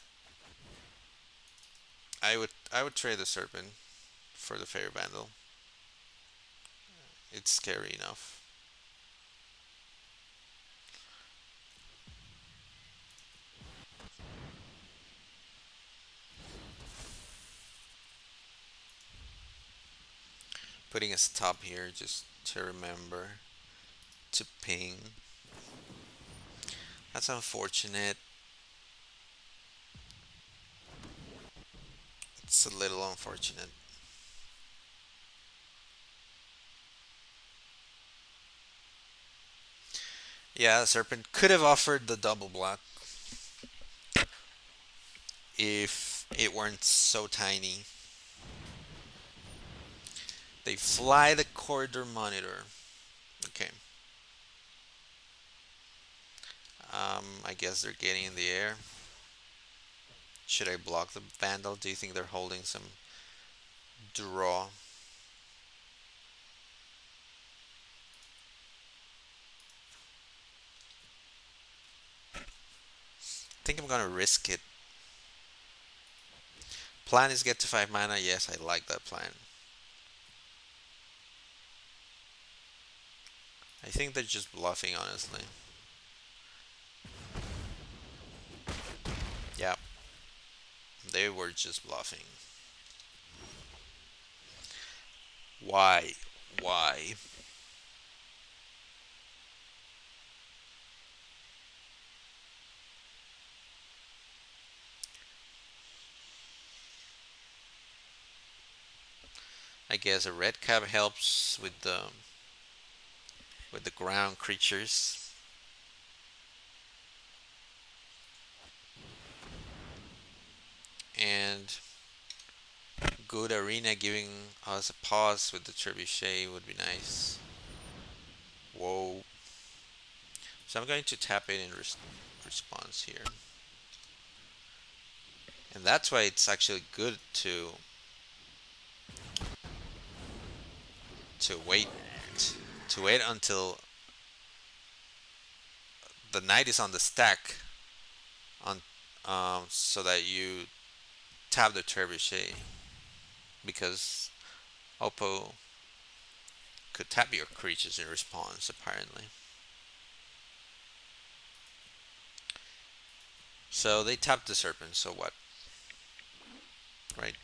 I would trade the Serpent for the Fairy Vandal. It's scary enough. Putting a stop here just to remember to ping. That's unfortunate. It's a little unfortunate. Yeah, Serpent could have offered the double block if it weren't so tiny. They fly the corridor monitor. Okay. I guess they're getting in the air. Should I block the Vandal? Do you think they're holding some draw? I think I'm gonna risk it. Plan is get to 5 mana. Yes, I like that plan. I think they're just bluffing, honestly. Yeah. They were just bluffing. Why? Why? I guess a red cap helps with the ground creatures, and good arena giving us a pause with the trebuchet would be nice. Whoa. So I'm going to tap it in response here. And that's why it's actually good to wait to wait until the knight is on the stack on so that you tap the trebuchet because Oppo could tap your creatures in response apparently. So they tapped the serpent, so what? Right?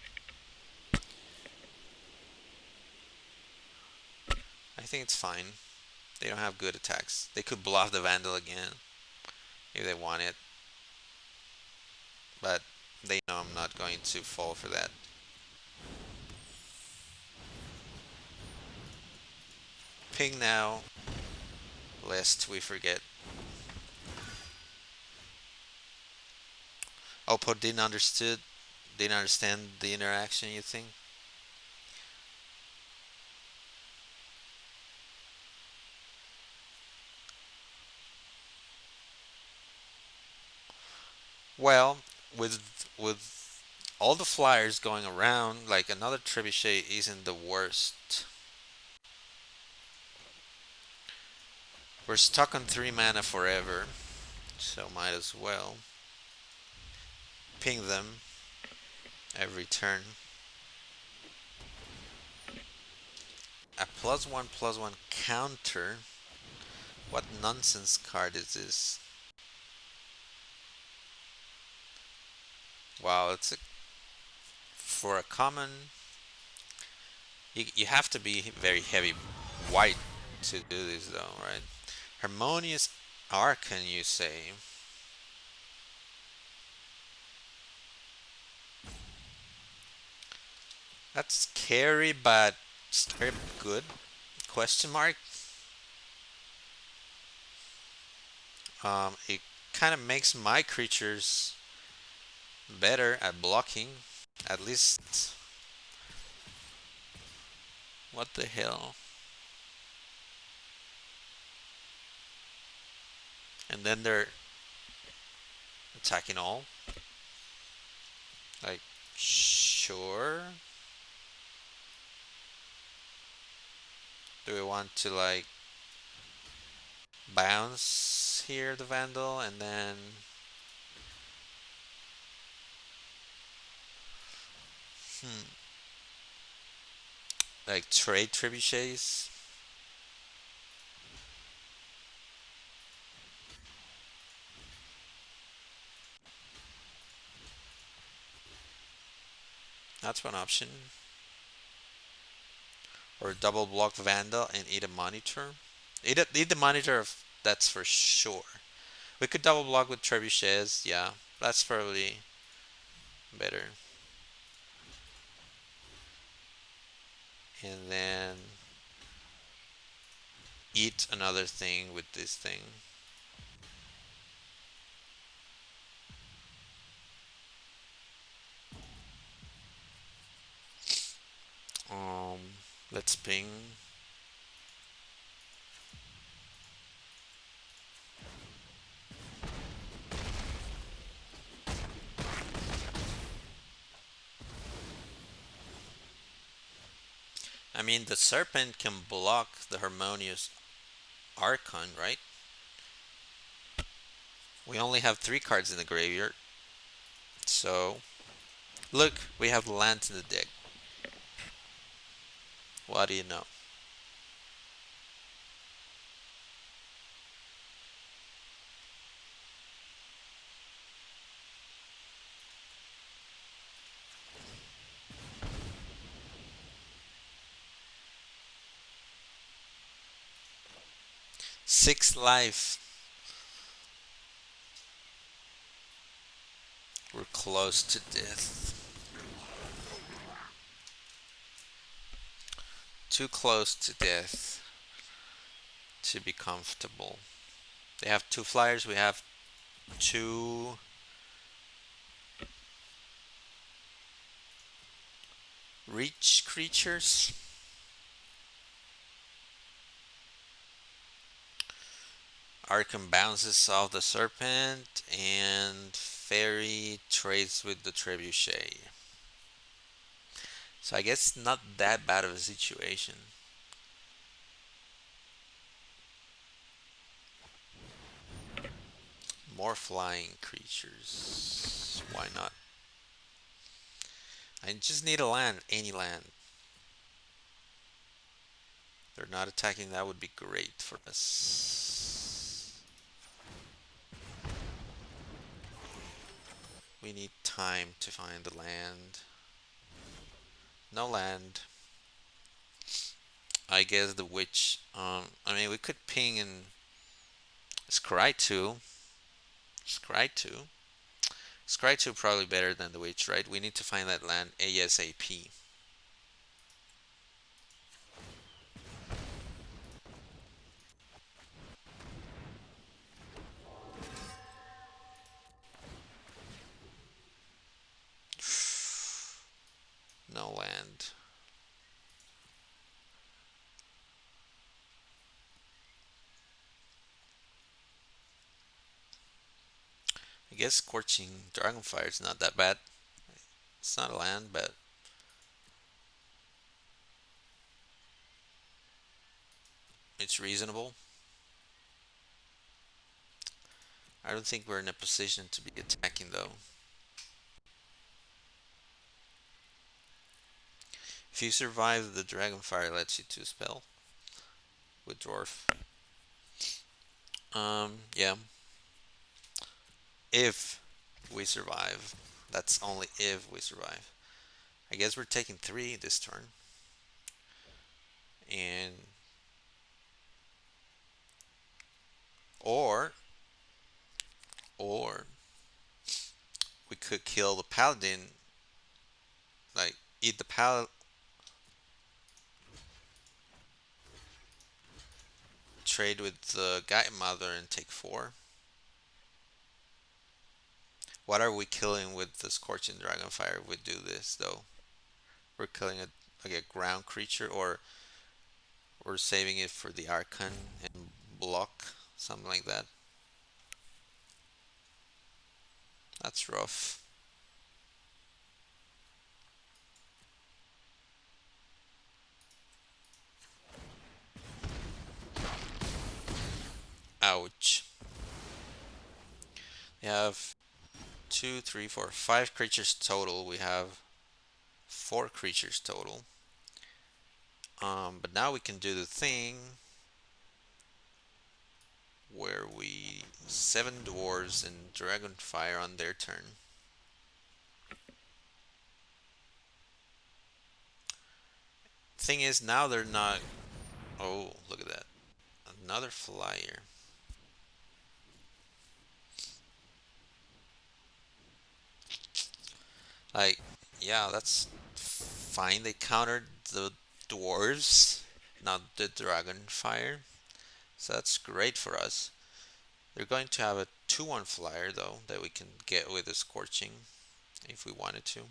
I think it's fine. They don't have good attacks. They could bluff the Vandal again if they want it, but they know I'm not going to fall for that. Ping now, lest we forget. Oppo didn't understand the interaction. You think? Well, with all the flyers going around, like another trebuchet isn't the worst. We're stuck on 3 mana forever, so might as well ping them every turn. A +1/+1 counter. What nonsense card is this? Wow, for a common. You have to be very heavy white to do this though, right? Harmonious Archon, you say? That's scary but good. Question mark. It kind of makes my creatures better at blocking. At least, what the hell? And then they're attacking all. Like, sure. Do we want to like bounce here the Vandal and then hmm, like trade trebuchets? That's one option. Or double block Vandal and eat a monitor. Eat the monitor, that's for sure. We could double block with trebuchets, yeah. That's probably better. And then eat another thing with this thing. Um, let's ping. I mean, the serpent can block the harmonious Archon, right? We only have 3 cards in the graveyard. So, look, we have lands in the deck. What do you know? 6 life. We're close to death. Too close to death to be comfortable. They have 2 flyers. We have 2 reach creatures. Arkham bounces off the serpent, and Fairy trades with the trebuchet. So I guess not that bad of a situation. More flying creatures. Why not? I just need a land, any land. They're not attacking, that would be great for us. We need time to find the land. No land. I guess the witch. I mean, we could ping and scry 2. Scry 2. Scry 2 probably better than the witch, right? We need to find that land ASAP. No land. I guess Scorching Dragonfire is not that bad. It's not a land, but it's reasonable. I don't think we're in a position to be attacking though. If you survive, the Dragonfire lets you to spell with Dwarf. Yeah. If we survive. That's only if we survive. I guess we're taking 3 this turn. And or or we could kill the paladin, like eat the trade with the Guide Mother and take 4. What are we killing with the Scorching Dragonfire if we do this though? We're killing like a ground creature, or we're saving it for the Archon and block, something like that. That's rough. Ouch. We have 2, 3, 4, 5 creatures total. We have 4 creatures total. But now we can do the thing where we 7 dwarves and Dragonfire on their turn. Thing is, now they're not. Oh, look at that. Another flyer. Like, yeah, that's fine. They countered the dwarves, not the Dragonfire. So that's great for us. They're going to have a 2/1 flyer, though, that we can get with a Scorching if we wanted to.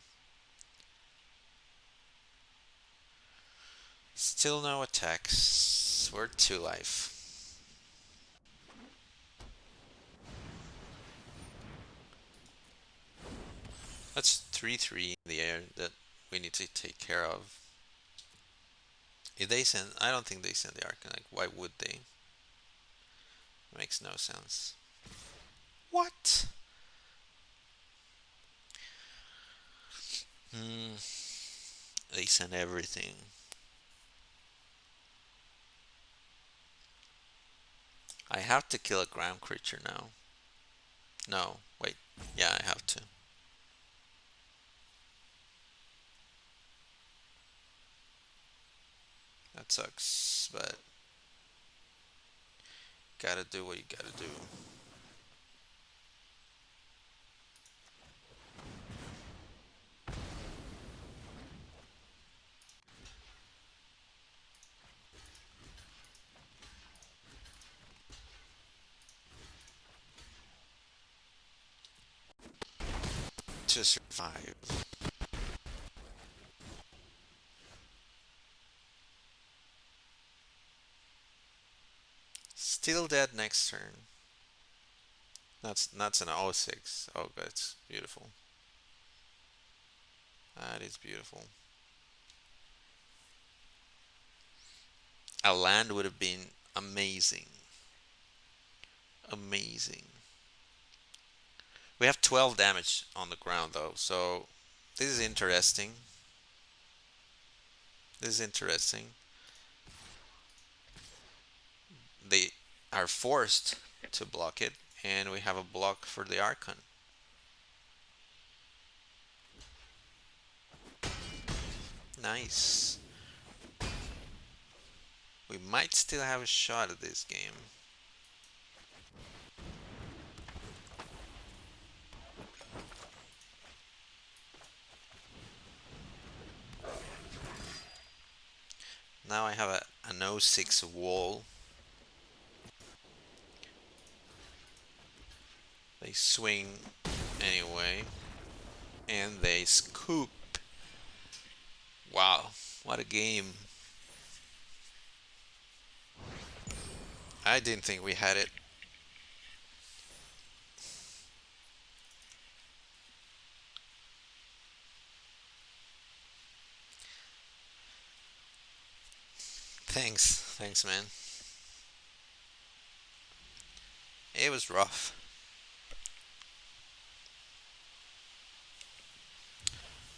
Still no attacks. We're 2 life. That's 3/3 in the air that we need to take care of. If they send, I don't think they send the Archon. Like, why would they? Makes no sense. What? Hmm. They send everything. I have to kill a ground creature now. No, wait. Yeah, I have to. That sucks, but Gotta do what you gotta do. To survive. Still dead next turn. That's an 06. Oh, that's beautiful. That is beautiful. A land would have been amazing. Amazing. We have 12 damage on the ground though, so this is interesting. This is interesting. They are forced to block it, and we have a block for the Archon. Nice. We might still have a shot at this game. Now I have an 06 wall. They swing anyway, and they scoop. Wow, what a game. I didn't think we had it. Thanks, man. It was rough.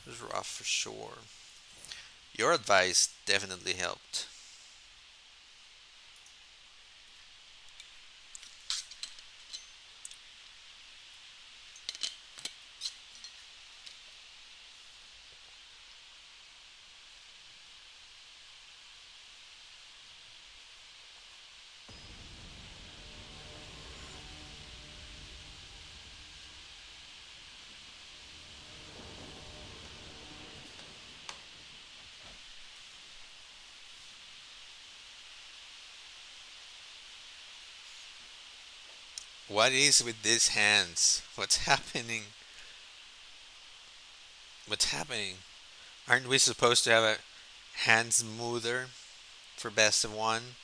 It was rough for sure. Your advice definitely helped. What is with these hands? What's happening? What's happening? Aren't we supposed to have a hand smoother for best of one?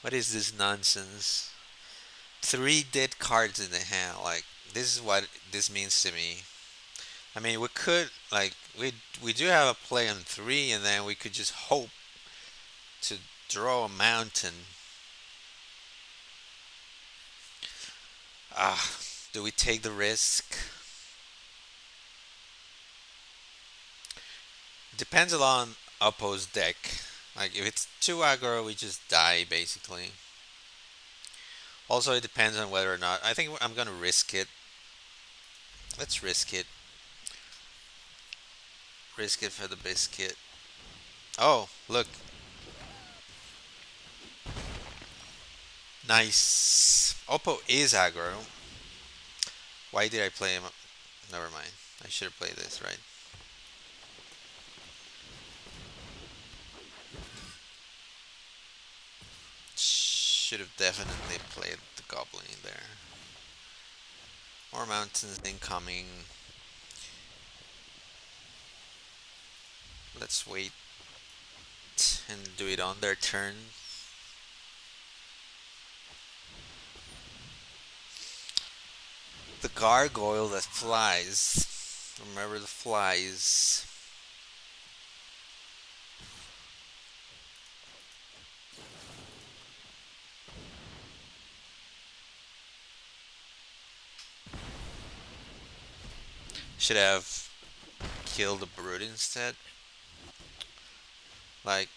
What is this nonsense? Three dead cards in the hand. Like, this is what this means to me. I mean, we could like we do have a play on three, and then we could just hope to draw a mountain. Ah, do we take the risk? Depends a lot on opposed deck. Like if it's too aggro, we just die basically. Also, it depends on whether or not. I think I'm gonna risk it. Let's risk it. Risk it for the biscuit. Oh, look, nice. Oppo is aggro. Why did I play him? Never mind. I should have played this right. Should have definitely played the goblin in there. More mountains incoming. Let's wait and do it on their turn. The gargoyle that flies. Remember the flies. Should have killed the brute instead. Like,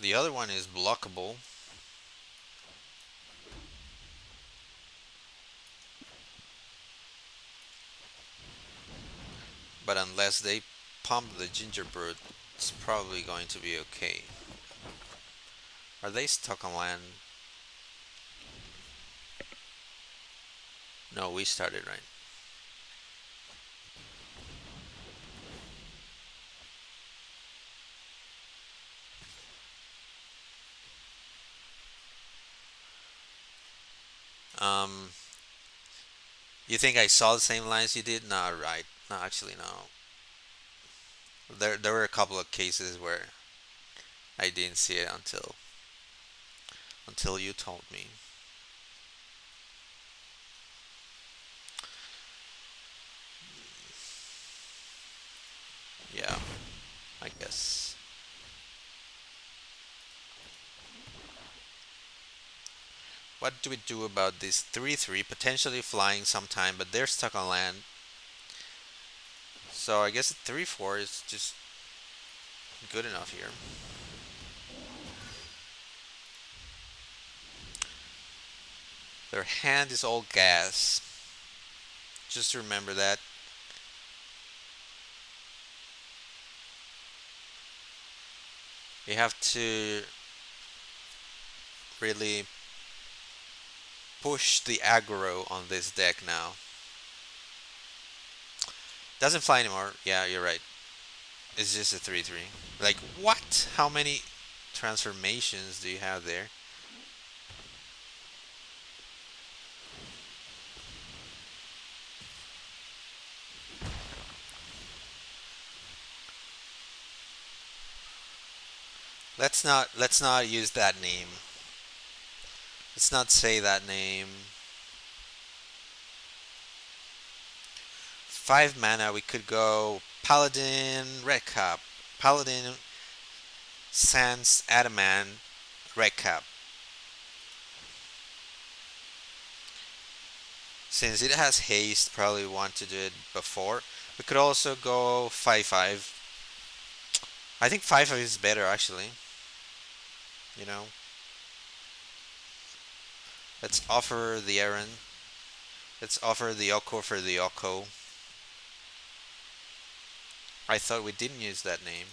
the other one is blockable. But unless they pump the gingerbread, it's probably going to be okay. Are they stuck on land? No, we started right. Um, you think I saw the same lines you did? No, right. No, actually, no. There were a couple of cases where I didn't see it until you told me. Yeah, I guess. What do we do about this 3-3 potentially flying sometime, but they're stuck on land? So I guess a 3-4 is just good enough here. Their hand is all gas. Just remember that. You have to really push the aggro on this deck now. Doesn't fly anymore. Yeah, you're right. It's just a 3-3. Like, what? How many transformations do you have there? Let's not use that name. Let's not say that name. 5 mana, we could go Paladin Red Cap. Paladin Sans Adamant Red Cap. Since it has haste, probably want to do it before. We could also go 5-5. I think 5-5 is better actually. You know, let's offer the Aaron. Let's offer the Oko for the Oko. I thought we didn't use that name.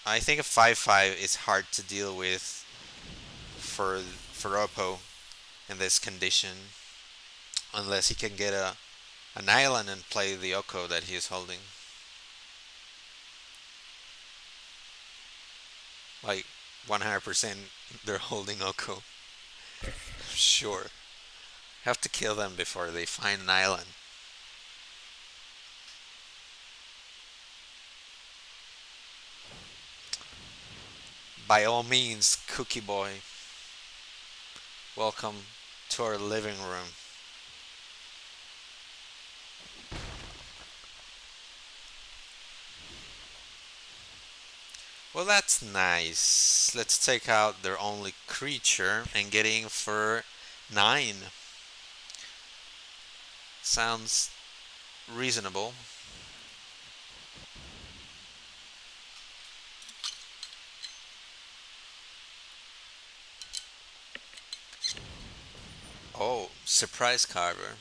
I think a 5-5 is hard to deal with for Oppo in this condition, unless he can get an island and play the Oko that he is holding. Like 100%, they're holding Oko. Sure, have to kill them before they find an island. By all means, Cookie Boy, welcome to our living room. Well, that's nice. Let's take out their only creature and getting for 9. Sounds reasonable. Oh, surprise carver.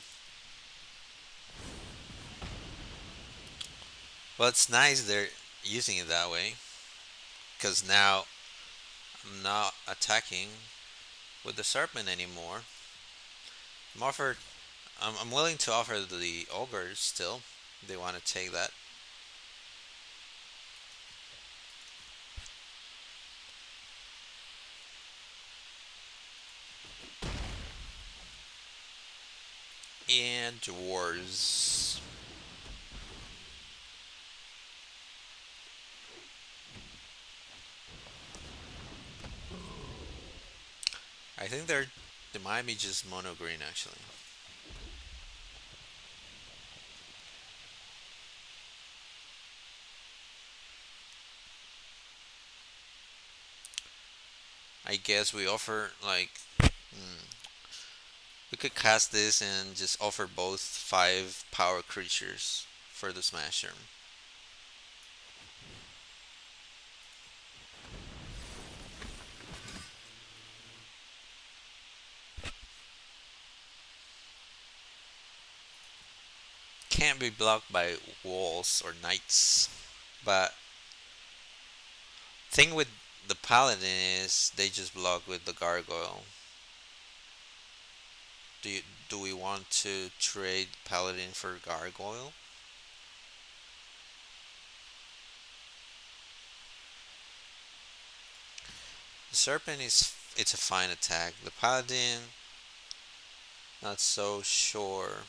Well, it's nice they're using it that way, because now I'm not attacking with the serpent anymore. I'm offered. I'm willing to offer the ogres still. If they want to take that. And dwarves. I think they might be just mono green actually. I guess we offer like we could cast this and just offer both 5 power creatures for the smasher. Can't be blocked by walls or knights. But thing with the paladin is they just block with the gargoyle. Do you, do we want to trade paladin for gargoyle? The serpent is it's a fine attack. The paladin, not so sure.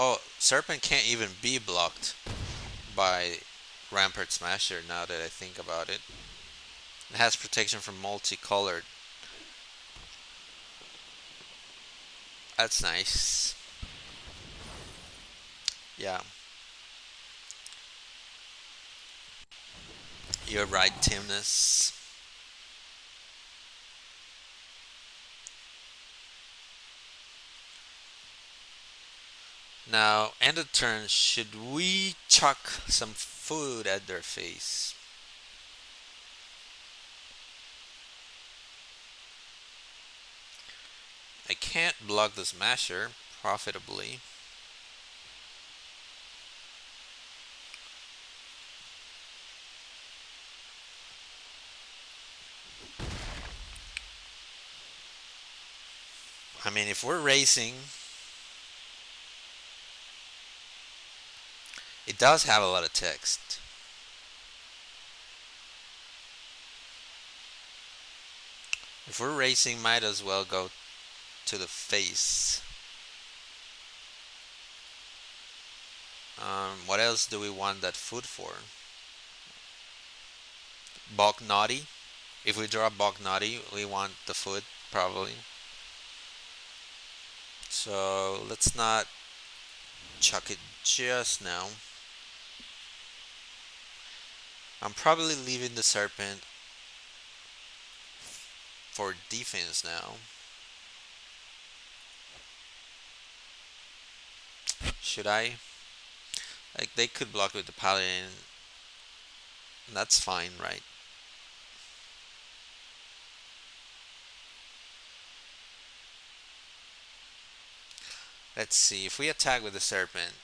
Oh, serpent can't even be blocked by Rampart Smasher. Now that I think about it, it has protection from multicolored. That's nice. Yeah, you're right, Timness. Now, end of turn, should we chuck some food at their face? I can't block the Smasher profitably. I mean, if we're racing, it does have a lot of text. If we're racing, might as well go to the face. What else do we want that food for? Bog Naughty? If we draw Bog Naughty, we want the food, probably. So let's not chuck it just now. I'm probably leaving the Serpent for defense now. Should I? Like, they could block with the Paladin. That's fine, right? Let's see. If we attack with the Serpent,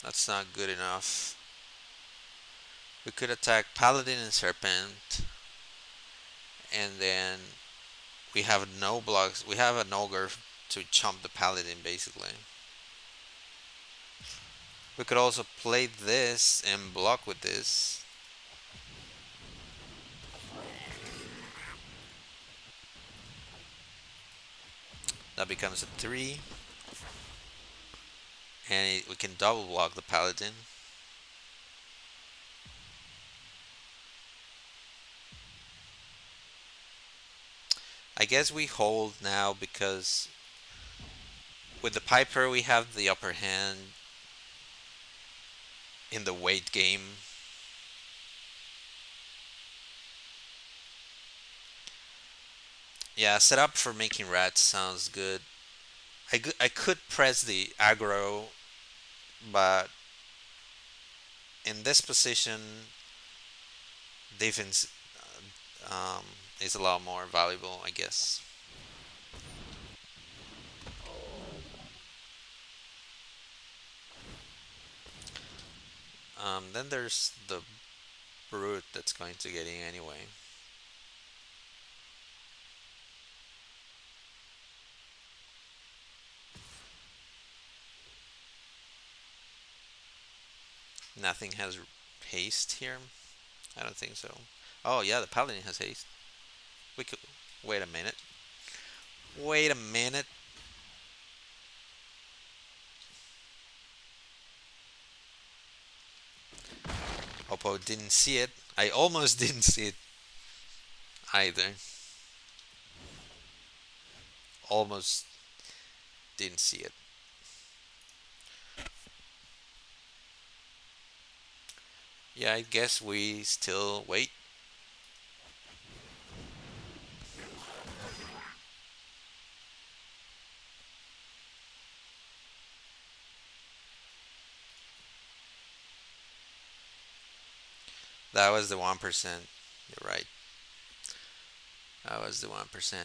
that's not good enough. We could attack Paladin and Serpent, and then we have no blocks. We have an Ogre to chump the Paladin, basically. We could also play this and block with this. That becomes a 3. And we can double block the Paladin. I guess we hold now because with the Piper we have the upper hand in the weight game. Yeah, set up for making rats sounds good. I could press the aggro, but in this position, defense is a lot more valuable, I guess. Then there's the brute that's going to get in anyway. Nothing has haste here. I don't think so. Oh yeah, the paladin has haste. We could wait a minute. Wait a minute. Oppo didn't see it. I almost didn't see it either. Almost didn't see it. Yeah, I guess we still wait. That was the 1%. You're right. That was the 1%.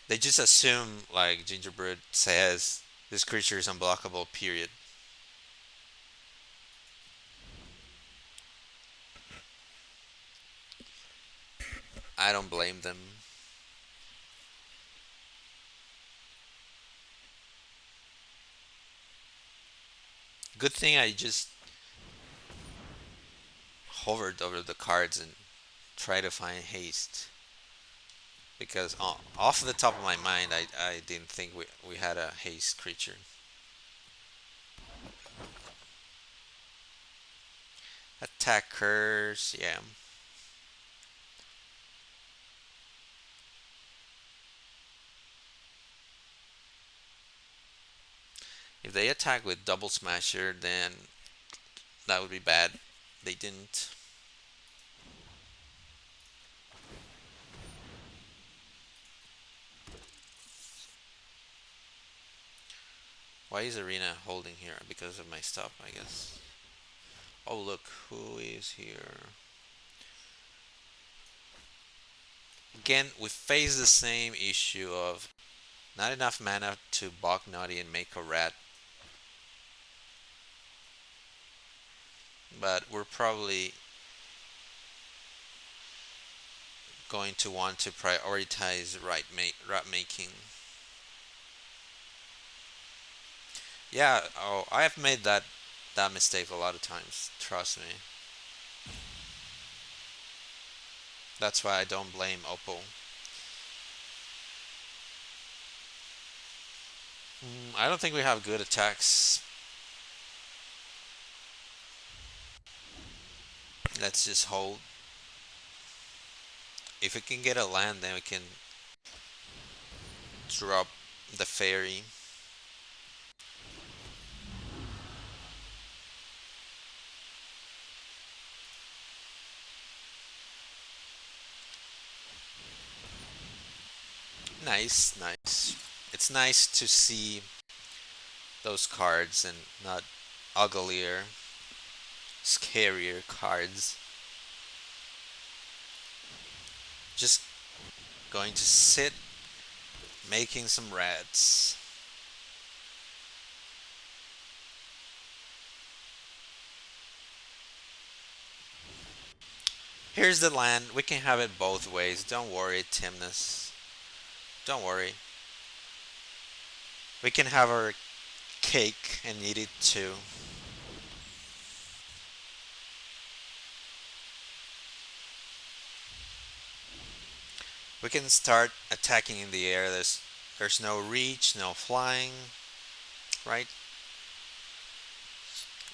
They just assume, like Gingerbread says, this creature is unblockable, period. I don't blame them. Good thing I just hovered over the cards and tried to find haste. Because off the top of my mind, I didn't think we had a haste creature. Attackers, yeah. If they attack with double smasher, then that would be bad. They didn't. Why is Arena holding here? Because of my stuff, I guess. Oh, look, who is here? Again, we face the same issue of not enough mana to Bog Naughty and make a rat, but we're probably going to want to prioritize rat making. Yeah, oh, I have made that mistake a lot of times. Trust me. That's why I don't blame Oppo. I don't think we have good attacks. Let's just hold. If we can get a land, then we can drop the fairy. Nice, nice. It's nice to see those cards and not uglier, scarier cards. Just going to sit making some rats. Here's the land. We can have it both ways. Don't worry, Timnus. Don't worry. We can have our cake and eat it too. We can start attacking in the air. There's no reach, no flying, right?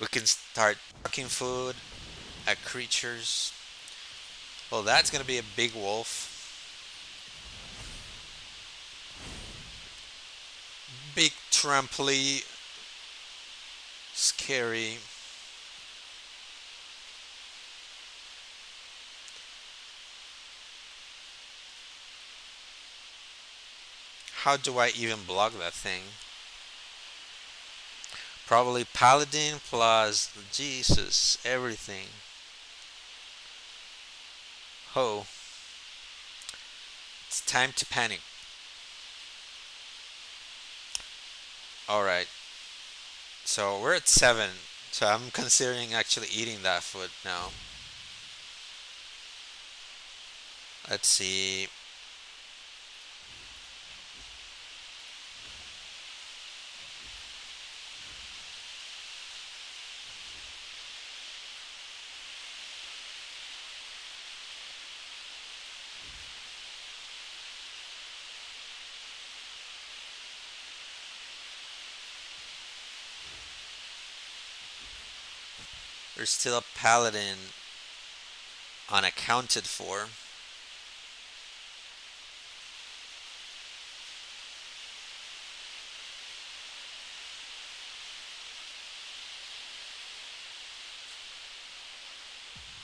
We can start chucking food at creatures. Well, that's gonna be a big wolf. Big tramply, scary. How do I even block that thing? Probably paladin plus Jesus, everything. Ho, it's time to panic. Alright, so we're at 7. So I'm considering actually eating that food now. Let's see. There's still a paladin unaccounted for.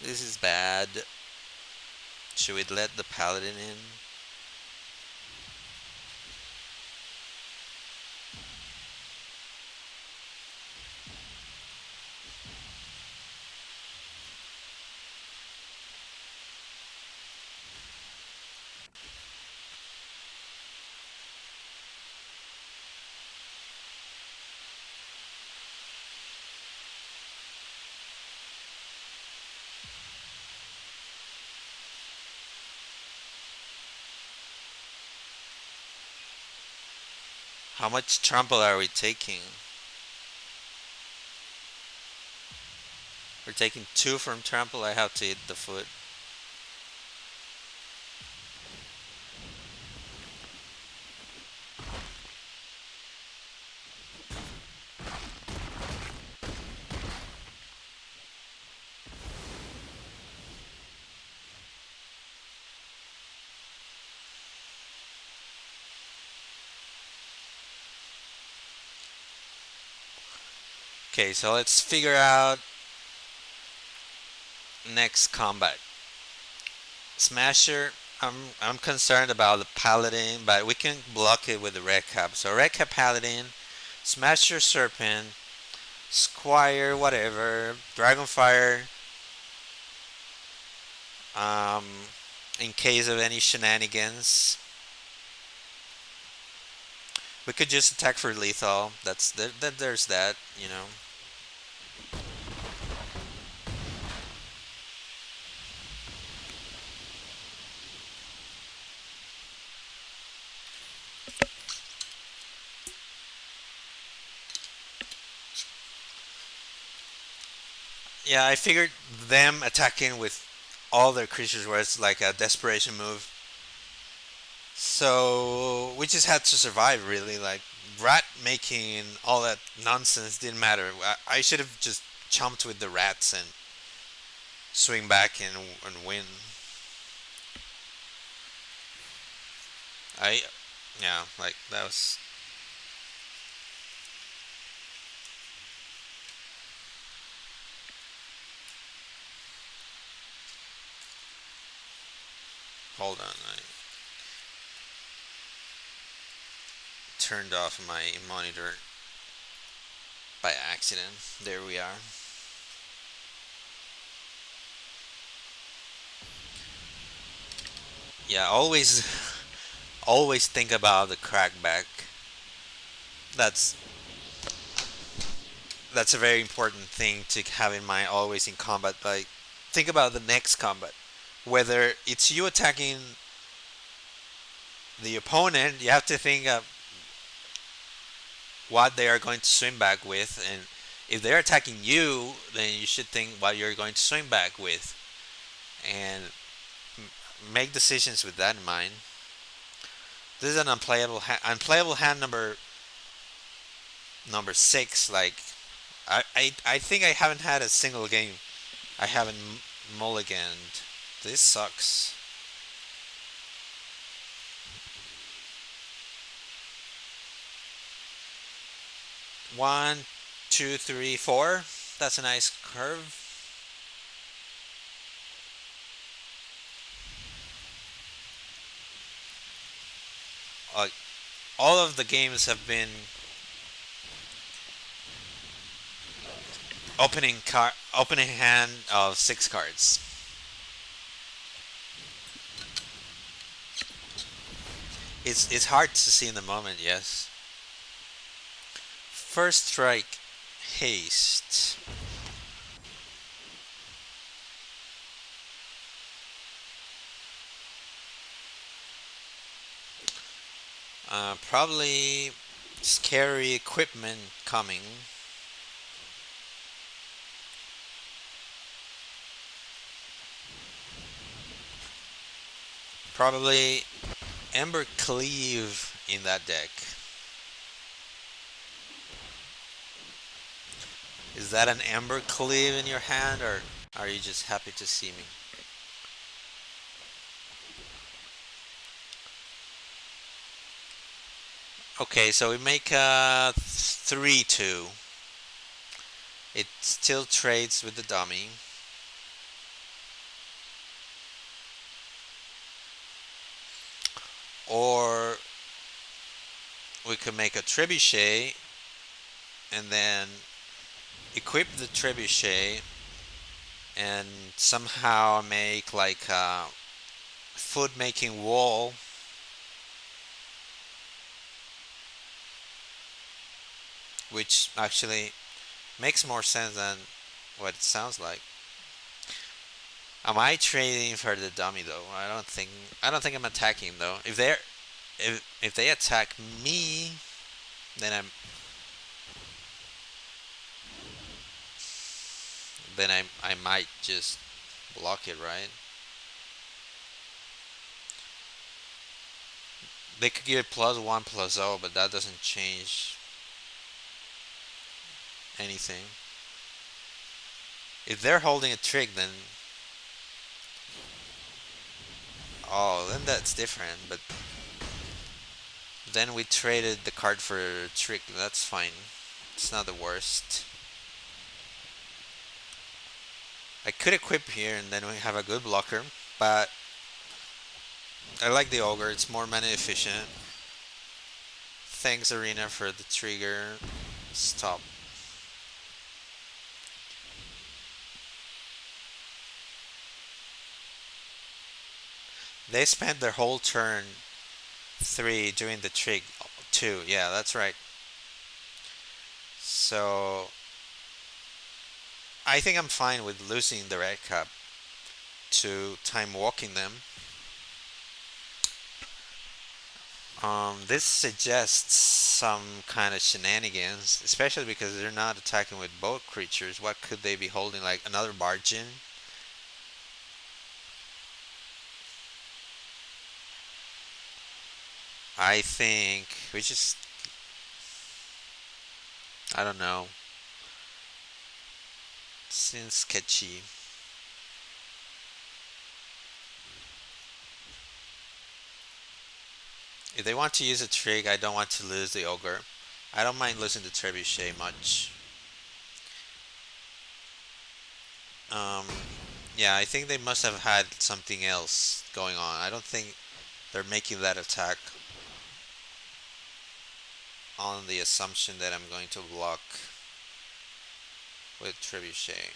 This is bad. Should we let the paladin in? How much trample are we taking? We're taking 2 from trample. I have to hit the foot. Okay, so let's figure out next combat. Smasher. I'm concerned about the paladin, but we can block it with the red cap. So red cap paladin, Smasher serpent, squire, whatever, dragonfire. Um, in case of any shenanigans, we could just attack for lethal. There's that, you know. Yeah, I figured them attacking with all their creatures was like a desperation move. So we just had to survive, really. Like rat making all that nonsense didn't matter. I should have just chomped with the rats and swing back and win. I yeah, like that was. Hold on, I turned off my monitor by accident. There we are. Yeah, always always think about the crackback. That's that's a very important thing to have in mind always in combat. Like think about the next combat. Whether it's you attacking the opponent, you have to think of what they are going to swing back with, and if they're attacking you, then you should think what you're going to swing back with, and make decisions with that in mind. This is an unplayable hand number 6. Like I think I haven't had a single game I haven't mulliganed. This sucks. 1, 2, 3, 4. That's a nice curve. Like all of the games have been opening hand of 6 cards. It's hard to see in the moment. Yes. First strike, haste. Probably scary equipment coming. Probably Ember Cleave in that deck. Is that an Ember Cleave in your hand, or are you just happy to see me? Okay, so we make a 3-2. It still trades with the dummy. Or we could make a trebuchet and then equip the trebuchet and somehow make like a food making wall, which actually makes more sense than what it sounds like. Am I trading for the dummy though? I don't think I'm attacking though. If they attack me, Then I might just block it, right? They could give it +1/+0, but that doesn't change anything. If they're holding a trick, then oh, then that's different. But then we traded the card for a trick. That's fine. It's not the worst. I could equip here, and then we have a good blocker. But I like the ogre. It's more mana efficient. Thanks Arena for the trigger. Stop. They spent their whole turn 3 doing the trick 2. Yeah, that's right. So I think I'm fine with losing the red cup to time walking them. This suggests some kind of shenanigans, especially because they're not attacking with both creatures. What could they be holding? Like another Bargain? I think we just, I don't know. Seems sketchy. If they want to use a trick, I don't want to lose the ogre. I don't mind losing the trebuchet much. Um, yeah, I think they must have had something else going on. I don't think they're making that attack on the assumption that I'm going to block with trebuchet.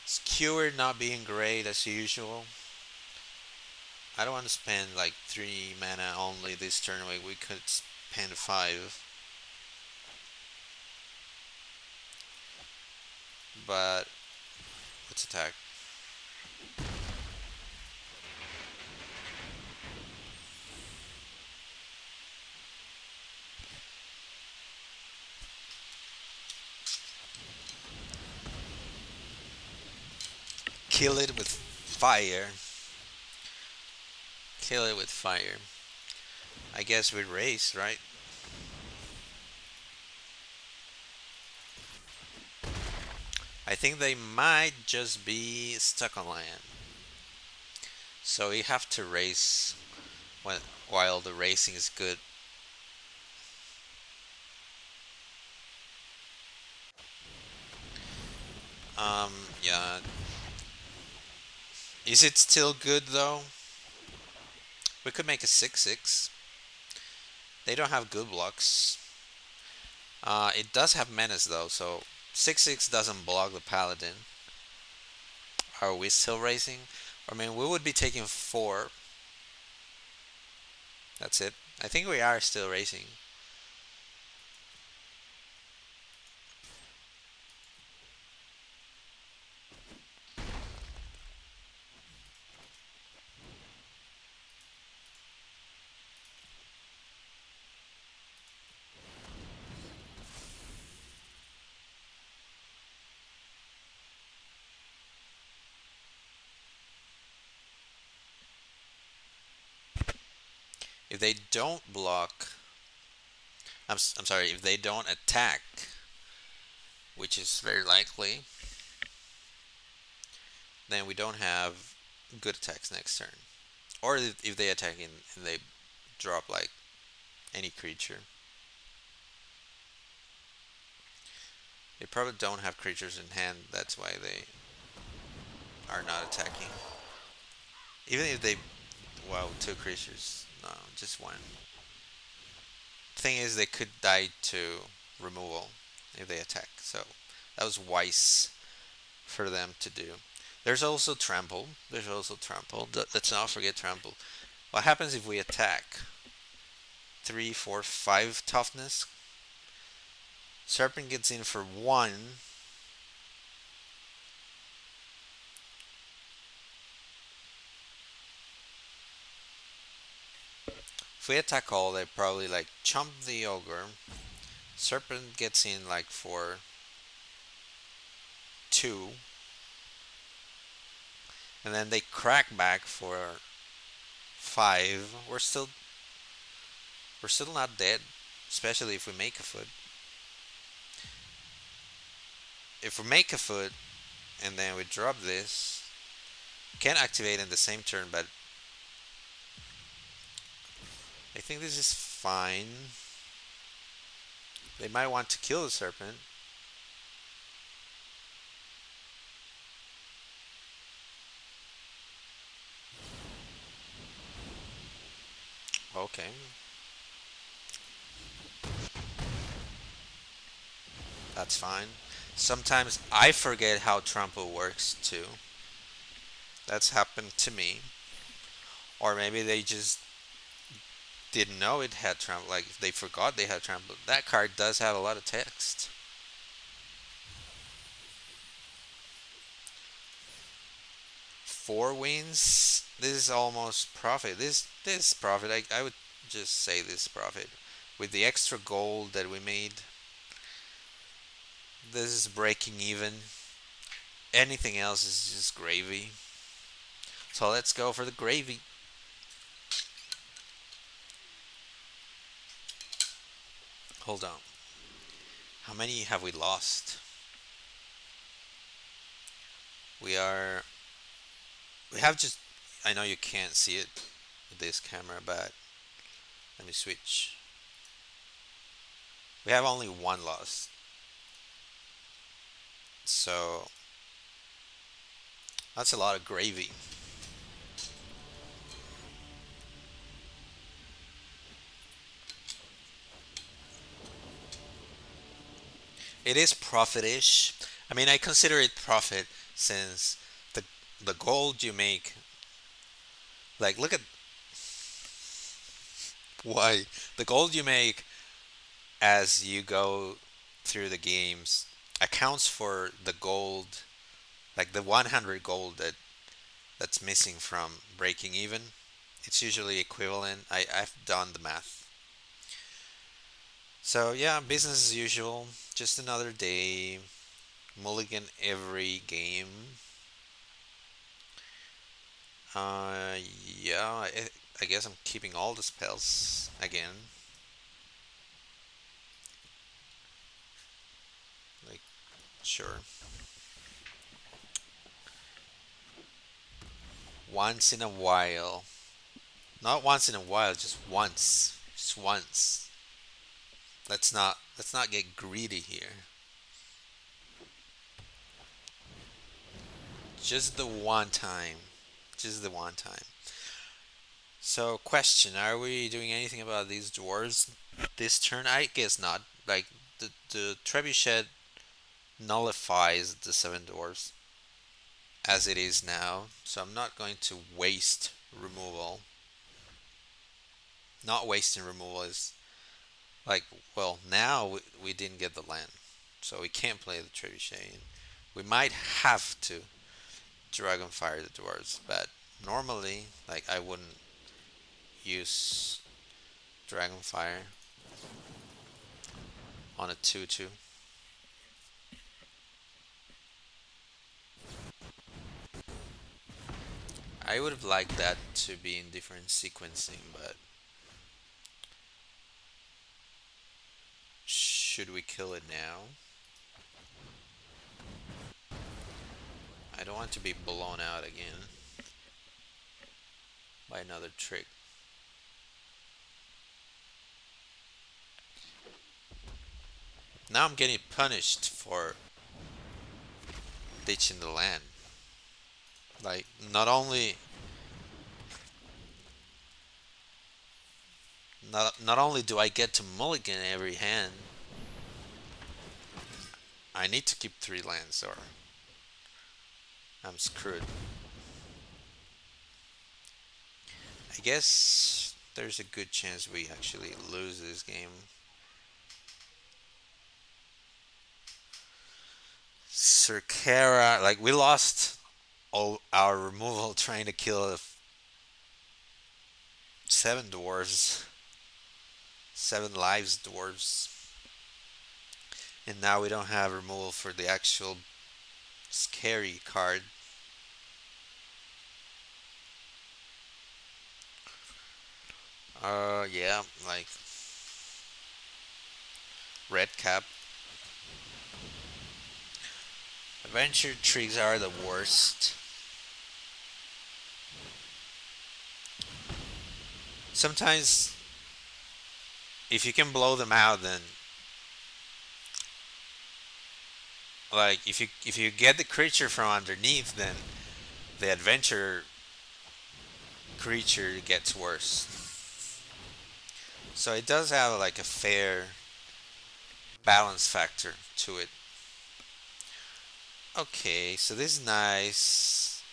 Skewer not being great as usual. I don't want to spend like 3 mana only this turn. We could spend 5. But let's attack. Kill it with fire. Kill it with fire. I guess we race, right? I think they might just be stuck on land. So we have to race when, while the racing is good. Yeah. Is it still good though? We could make a 6/6. They don't have good blocks. It does have menace though, so 6/6 doesn't block the paladin. Are we still racing? I mean, we would be taking 4. That's it. I think we are still racing. If they don't block, I'm sorry, if they don't attack, which is very likely, then we don't have good attacks next turn. Or if they attack and they drop like any creature. They probably don't have creatures in hand, that's why they are not attacking. Even if they, well, 2 creatures, no, just 1. Thing is, they could die to removal if they attack, so that was wise for them to do. There's also trample. There's also trample. Let's not forget trample. What happens if we attack? 3, 4, 5 toughness. Serpent gets in for 1. If we attack all, they probably like chump the ogre. Serpent gets in like for 2, and then they crack back for 5. We're still not dead, especially if we make a foot. If we make a foot and then we drop this, can activate in the same turn, but I think this is fine. They might want to kill the serpent. Okay, that's fine. Sometimes I forget how trample works too. That's happened to me. Or maybe they just didn't know it had trample. Like they forgot they had trample. That card does have a lot of text. 4 wins. This is almost profit. This profit. I would just say this profit. With the extra gold that we made, this is breaking even. Anything else is just gravy. So let's go for the gravy. Hold on. How many have we lost? We are. We have just. I know you can't see it with this camera, but let me switch. We have only one loss. So that's a lot of gravy. It is profit-ish. I mean, I consider it profit since the the gold you make. Like, look at why the gold you make as you go through the games accounts for the gold, like the 100 gold that's missing from breaking even. It's usually equivalent. I've done the math. So yeah, business as usual. Just another day. Mulligan every game. Uh, yeah, I guess I'm keeping all the spells again. Like, sure. Once in a while. Not once in a while, just once. Just once. Let's not get greedy here. Just the one time. Just the one time. So, question: are we doing anything about these dwarves this turn? I guess not. Like the trebuchet nullifies the 7 dwarves as it is now, so I'm not going to waste removal. Not wasting removal is like, well, now we didn't get the land, so we can't play the trebuchet. We might have to dragonfire the dwarves, but normally, like, I wouldn't use dragonfire on a 2/2. I would have liked that to be in different sequencing, but should we kill it now? I don't want to be blown out again by another trick. Now I'm getting punished for ditching the land. Like, not only do I get to mulligan every hand, I need to keep 3 lands or I'm screwed. I guess there's a good chance we actually lose this game. Circara, like we lost all our removal trying to kill 7 dwarves. 7 lives dwarves. And now we don't have removal for the actual scary card. Yeah, like red cap. Adventure trees are the worst. Sometimes, if you can blow them out, then like if you get the creature from underneath, then the adventure creature gets worse. So it does have like a fair balance factor to it. Okay, so this is nice.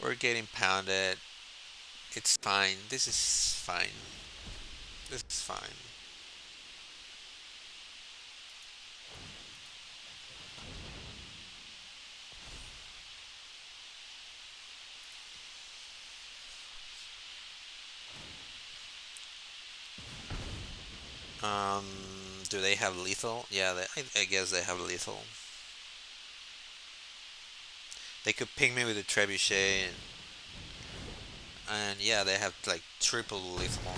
We're getting pounded. It's fine. This is fine. This is fine. Um, do they have lethal? Yeah, I guess they have lethal. They could ping me with a trebuchet, and yeah, they have like triple lethal.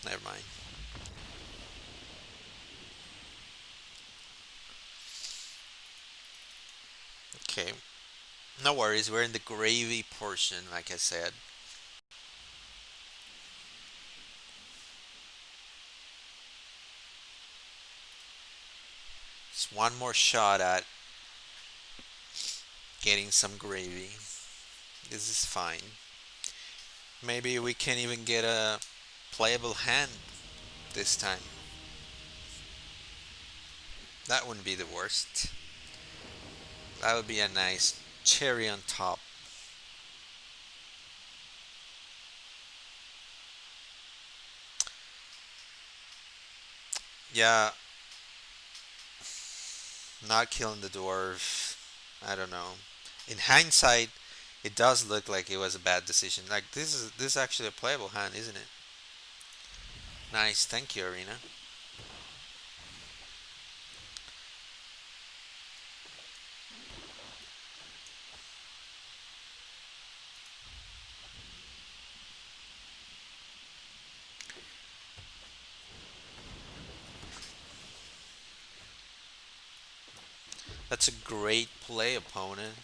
Never mind. Okay, no worries. We're in the gravy portion, like I said. It's one more shot at getting some gravy. This is fine. Maybe we can even get a playable hand this time. That wouldn't be the worst. That would be a nice cherry on top. Yeah, not killing the dwarf. I don't know. In hindsight, it does look like it was a bad decision. Like this is actually a playable hand, isn't it? Nice, thank you, Arena. That's a great play, opponent.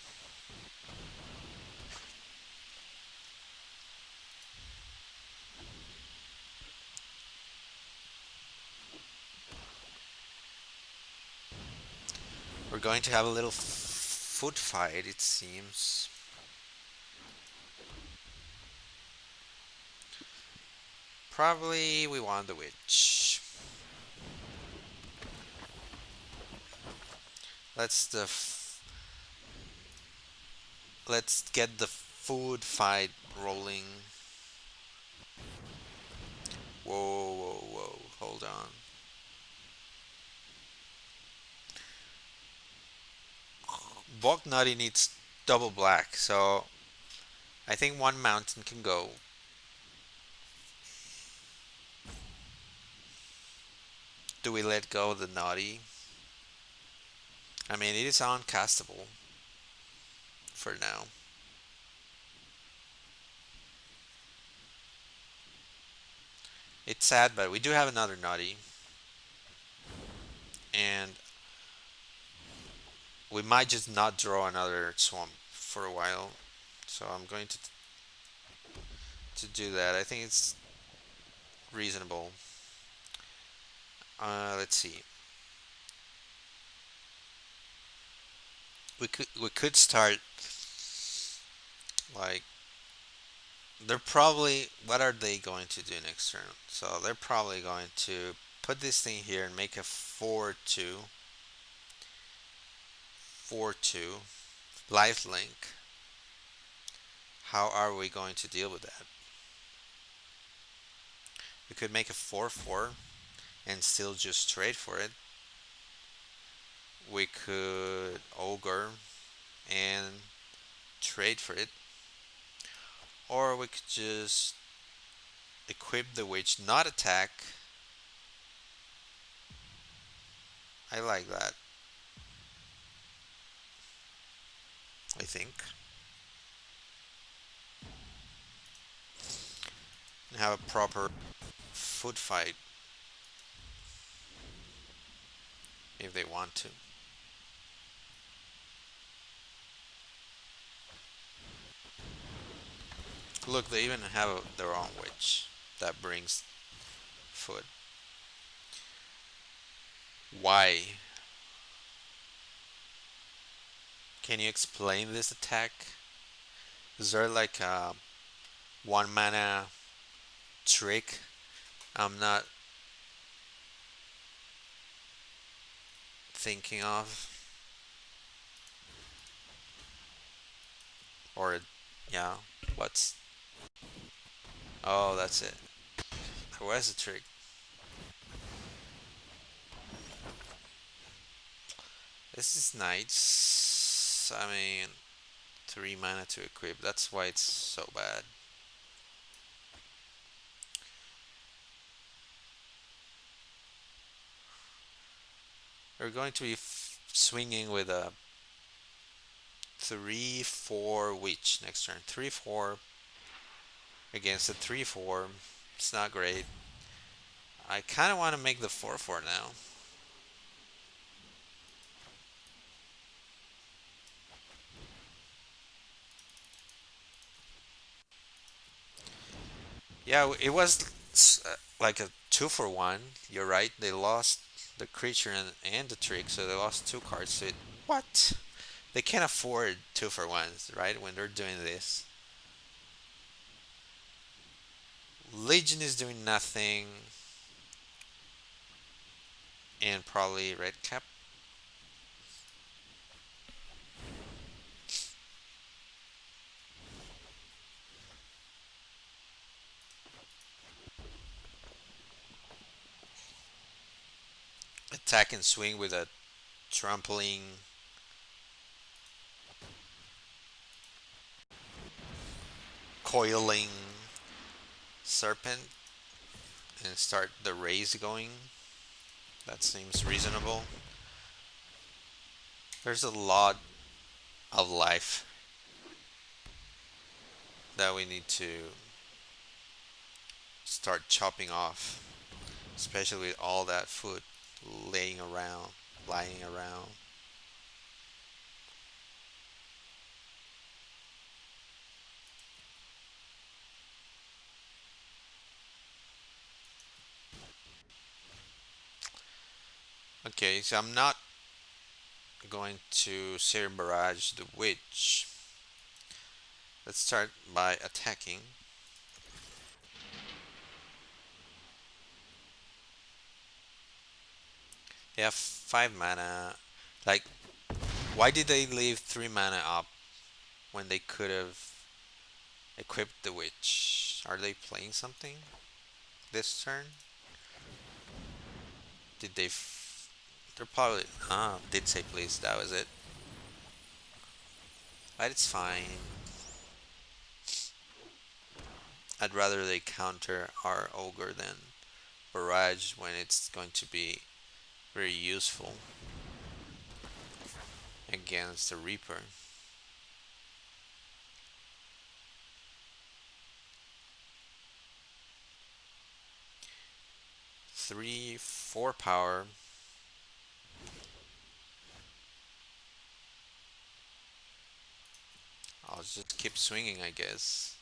We're going to have a little foot fight, it seems. Probably we want the witch. Let's the let's get the food fight rolling. Whoa, whoa, whoa! Hold on. Bog Nutty needs double black, so I think one mountain can go. Do we let go of the Naughty? I mean, it is uncastable for now. It's sad, but we do have another Naughty, and we might just not draw another swamp for a while. So I'm going to do that. I think it's reasonable. Let's see. We could start like they're probably what are they going to do next turn? So they're probably going to put this thing here and make a 4-2, 4-2 life link. How are we going to deal with that? We could make a 4-4 and still just trade for it. We could ogre and trade for it. Or we could just equip the witch, not attack. I like that, I think. And have a proper foot fight if they want to. Look, they even have their own witch that brings food. Why? Can you explain this attack? Is there like a one mana trick I'm not thinking of? Or, yeah, what's. Oh, that's it. There was a trick. This is nice. I mean, 3 mana to equip. That's why it's so bad. We're going to be swinging with a 3/4 witch next turn. 3/4 against a 3/4. It's not great. I kind of want to make the 4/4 now. Yeah, it was like a 2-for-1. You're right. They lost the creature and the trick, so they lost 2 cards to it. What? They can't afford 2-for-1s, right? When they're doing this. Legion is doing nothing, and probably red cap. Attack and swing with a trampling coiling serpent and start the raise going. That seems reasonable. There's a lot of life that we need to start chopping off, especially with all that food laying around, lying around. Okay, so I'm not going to Serum Barrage the Witch. Let's start by attacking. They have 5 mana. Like, why did they leave 3 mana up when they could have equipped the Witch? Are they playing something this turn? Did they? They're probably. Ah, did say please. That was it. But it's fine. I'd rather they counter our Ogre than Barrage when it's going to be very useful against the Reaper. 3/4 power. I'll just keep swinging, I guess.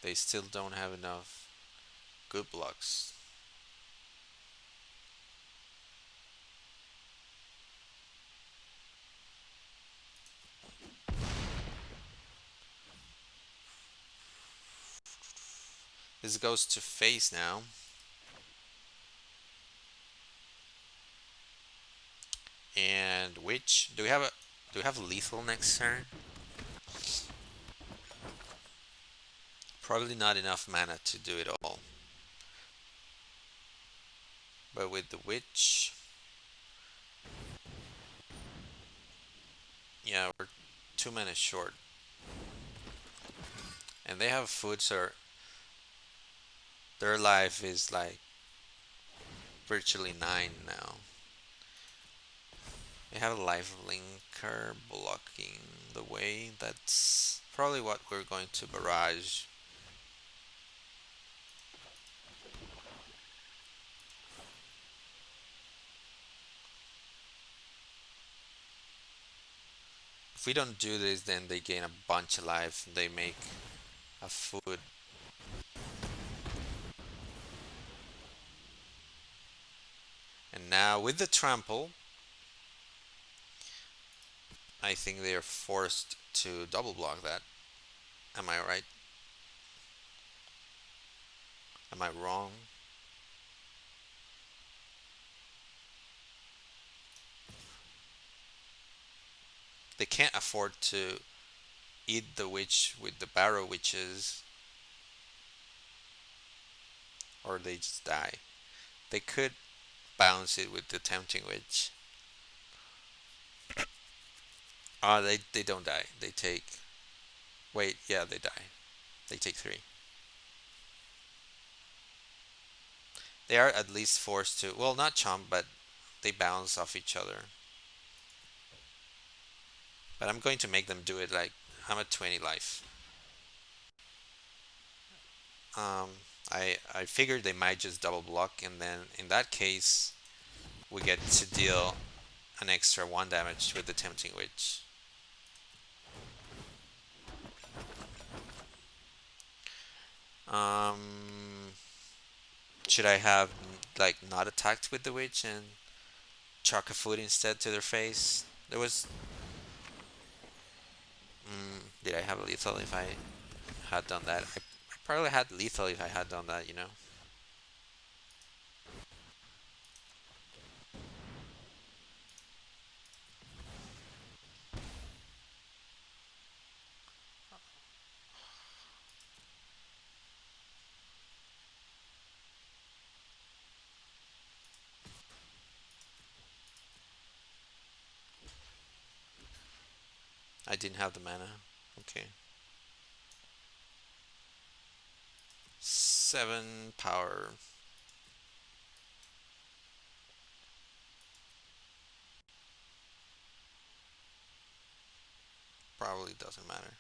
They still don't have enough good blocks. This goes to face now. And which do we have lethal next turn? Probably not enough mana to do it all. But with the witch, yeah, we're 2 mana short. And they have food, so their life is like virtually 9 now. They have a life linker blocking the way. That's probably what we're going to barrage. If we don't do this, then they gain a bunch of life. They make a food. And now with the trample, I think they are forced to double block that. Am I right? Am I wrong? They can't afford to eat the witch with the barrow witches, or they just die. They could bounce it with the tempting witch. They don't die. They take. Wait, yeah, they die. They take 3. They are at least forced to. Well, not chomp, but they bounce off each other. But I'm going to make them do it like I'm at 20 life. Um, I figured they might just double block, and then in that case, we get to deal an extra 1 damage with the Tempting Witch. Um, should I have like not attacked with the witch and chuck a food instead to their face? There was. Did I have lethal if I had done that? I probably had lethal if I had done that. You know. I didn't have the mana. Okay. 7 power. Probably doesn't matter.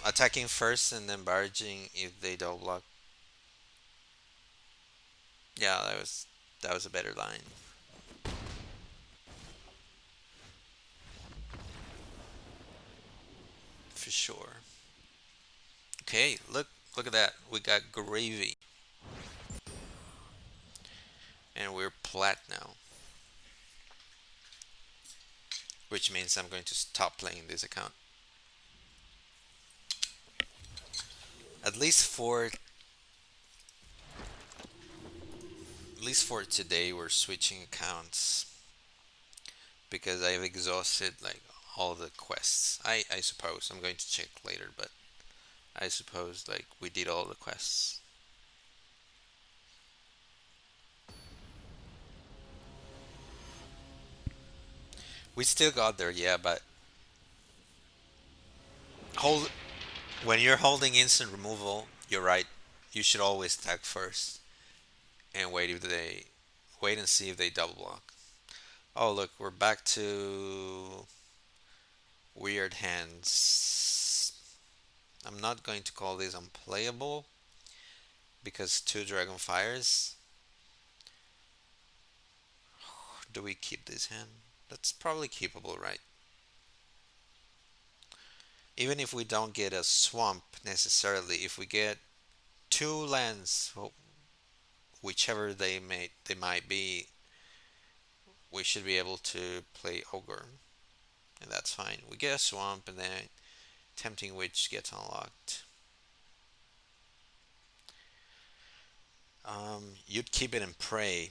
Attacking first and then barraging if they double block. Yeah, that was a better line for sure. Okay, look at that. We got gravy, and we're plat now, which means I'm going to stop playing this account. At least for at least for today, we're switching accounts because I've exhausted like all the quests. I suppose I'm going to check later, but I suppose like we did all the quests. We still got there, yeah, but hold when you're holding instant removal, you're right. You should always attack first and wait and see if they double block. Oh look, we're back to weird hands. I'm not going to call this unplayable because 2 Dragon Fires. Do we keep this hand? That's probably keepable, right? Even if we don't get a swamp necessarily, if we get 2 lands, whichever they might be, we should be able to play Ogre, and that's fine. We get a swamp, and then Tempting Witch gets unlocked. You'd keep it in Prey.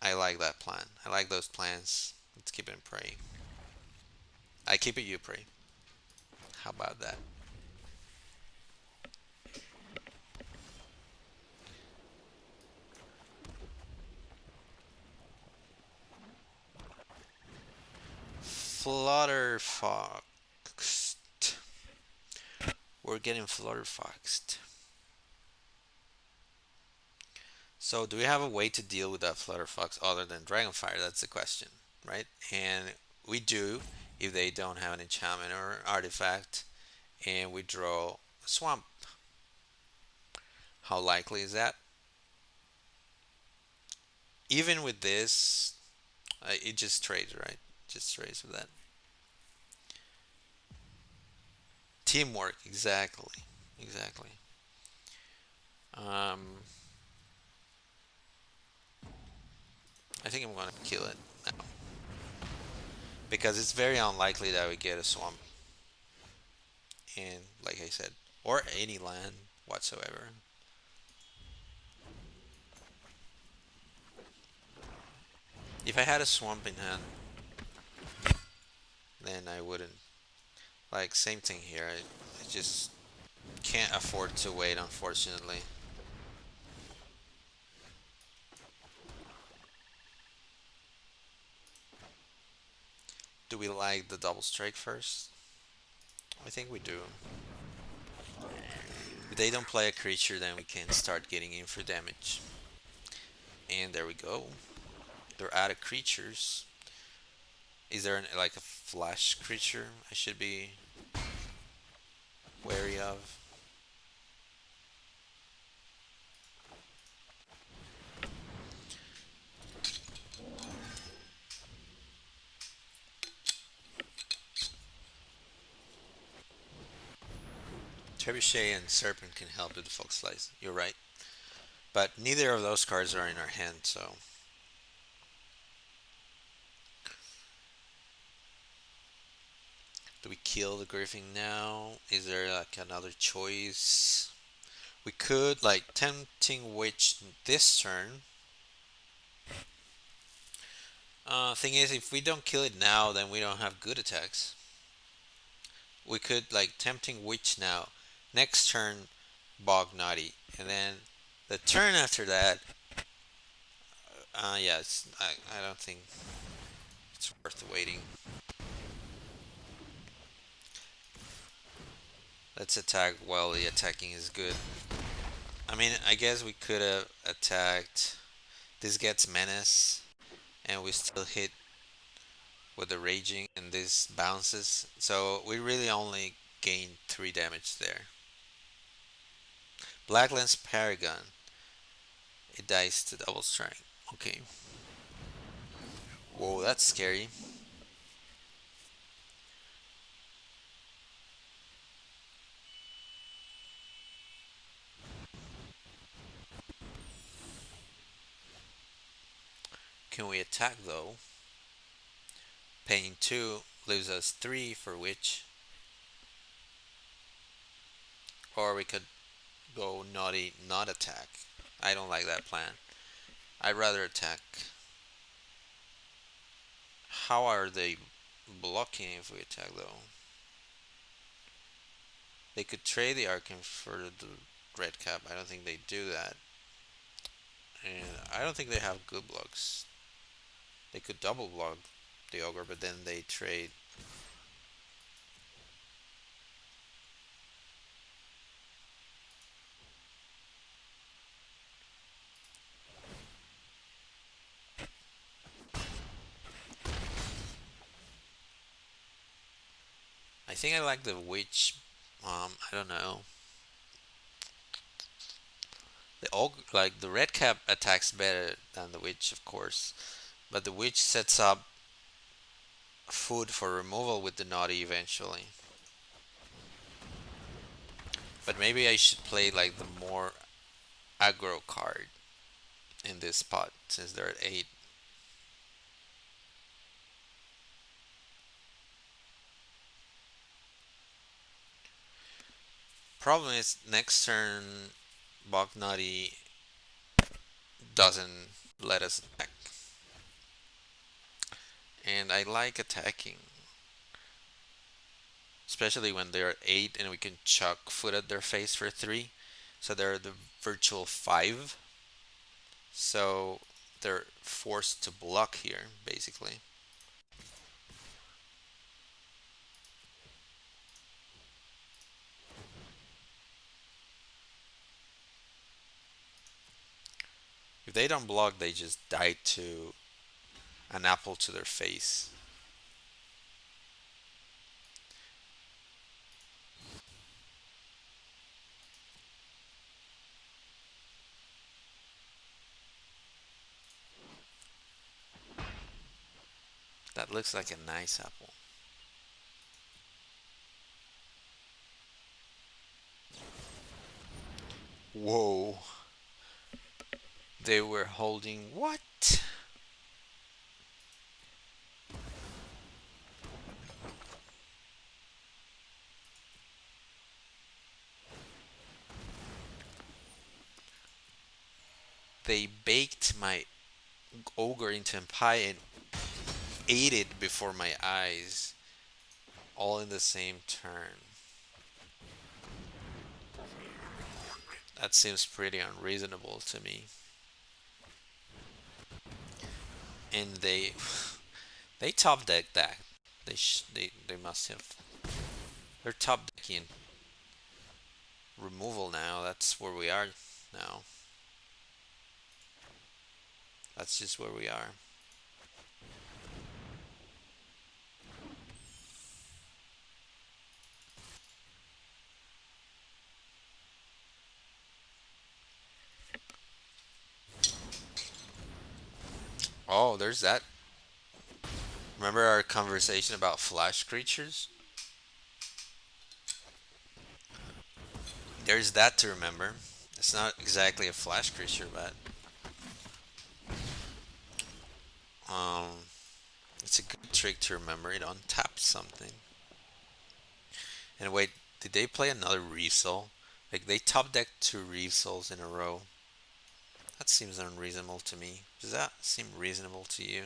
I like that plan. I like those plans. Let's keep it in Prey. I keep it, you pray. How about that? Flutterfoxed. We're getting flutterfoxed. So, do we have a way to deal with that flutterfox other than Dragonfire? That's the question, right? And we do if they don't have an enchantment or artifact, and we draw a swamp. How likely is that? Even with this, it just trades, right? Just trades with that. Teamwork, exactly. Exactly. Um, I think I'm gonna kill it now because it's very unlikely that we get a swamp in, like I said, or any land whatsoever. If I had a swamp in hand, then I wouldn't. Like same thing here. I just can't afford to wait, unfortunately. Do we like the double strike first? I think we do. If they don't play a creature, then we can start getting in for damage. And there we go. They're out of creatures. Is there like a flash creature I should be wary of? Trebuchet and Serpent can help with the Folk Slice. You're right. But neither of those cards are in our hand, so do we kill the Griffin now? Is there like another choice? We could like Tempting Witch this turn. Thing is, if we don't kill it now, then we don't have good attacks. We could like Tempting Witch now. Next turn, Bog Naughty, and then the turn after that. Yeah, I don't think it's worth waiting. Let's attack while the attacking is good. I mean, I guess we could have attacked. This gets Menace, and we still hit with the Raging, and this bounces. So we really only gained 3 damage there. Blacklands Paragon. It dies to double strike. Okay. Whoa, that's scary. Can we attack though? Paying 2 leaves us 3 for which. Or we could go naughty, not attack. I don't like that plan. I'd rather attack. How are they blocking if we attack though? They could trade the Archon for the red cap. I don't think they do that. And I don't think they have good blocks. They could double block the Ogre, but then they trade. I think I like the Witch. I don't know. The Ogre, like the red cap attacks better than the Witch, of course. But the Witch sets up food for removal with the Naughty eventually. But maybe I should play like the more aggro card in this spot since they're at 8. Problem is next turn Bognati doesn't let us attack. And I like attacking. especially when they're 8 and we can chuck food at their face for 3. So they're the virtual 5. So they're forced to block here, basically. If they don't block, they just die to an apple to their face. That looks like a nice apple. Whoa. They were holding what? They baked my ogre into a pie and ate it before my eyes, all in the same turn. That seems pretty unreasonable to me. And they top deck that. They must have. They're top decking removal now. That's where we are now. That's just where we are. Oh, there's that. Remember our conversation about flash creatures? There's that to remember. It's not exactly a flash creature, but um, it's a good trick to remember. It untaps something. And wait, did they play another Reef Soul? Like they top decked 2 Reef Souls in a row. That seems unreasonable to me. Does that seem reasonable to you?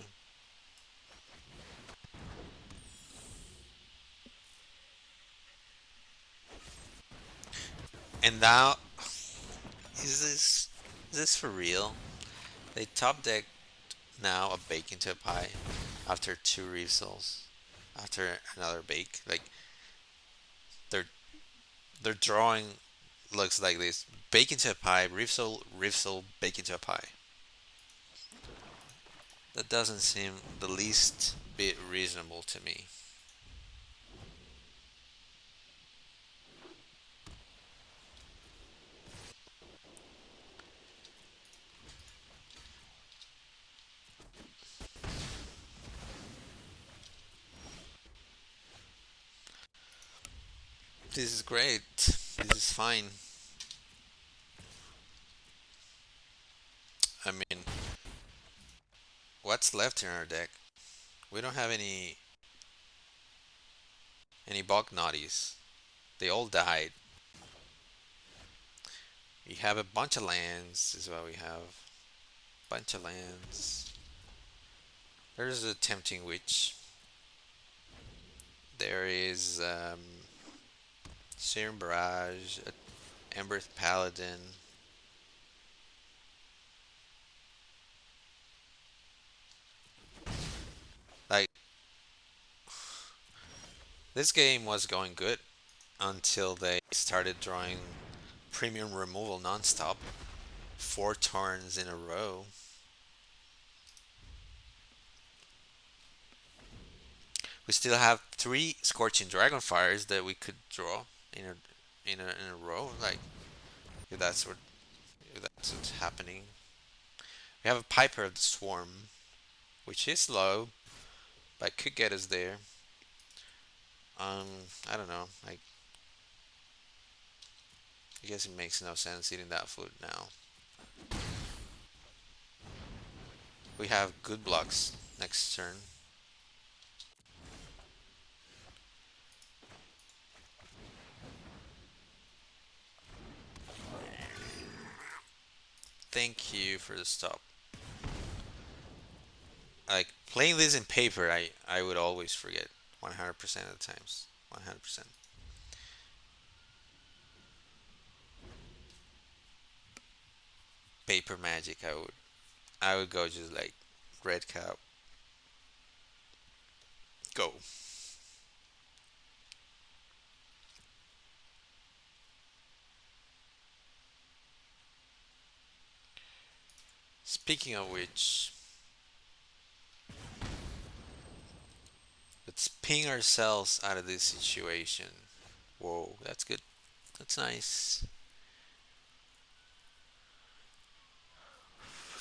And now, is this for real? They top deck now a bake into a pie after 2 Reef Souls. After another bake. Like their their drawing looks like this. Bake into a pie, Reef Soul, bake into a pie. That doesn't seem the least bit reasonable to me. This is great. This is fine. I mean, what's left in our deck? We don't have any bug naughties. They all died. We have a bunch of lands, is what we have. Bunch of lands. There's a tempting witch. There is Serum Barrage, Embereth Paladin. Like this game was going good until they started drawing premium removal nonstop, 4 turns in a row. We still have 3 Scorching Dragonfires that we could draw in a row. Like if that's what if that's what's happening. We have a Piper of the Swarm, which is low, but could get us there. Um, I don't know. Like I guess it makes no sense eating that food now. We have good blocks next turn. Thank you for the stop. Like playing this in paper, I would always forget 100% of the times. 100%. Paper magic. I would go just like red cap. Go. Speaking of which, let's ping ourselves out of this situation. Whoa, that's good. That's nice.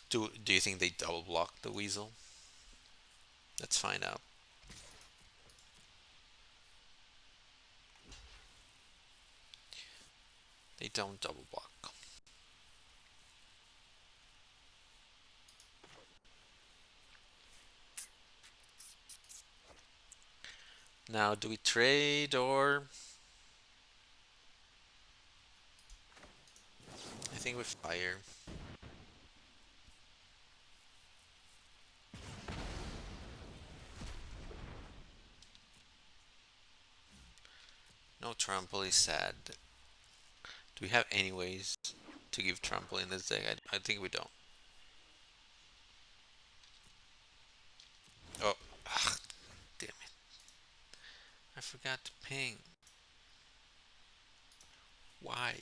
Do you think they double block the weasel? Let's find out. They don't double block. Now, do we trade or I think we fire. No trample is sad. Do we have any ways to give trample in this deck? I think we don't. Oh, ah, damn it. I forgot to ping. Why?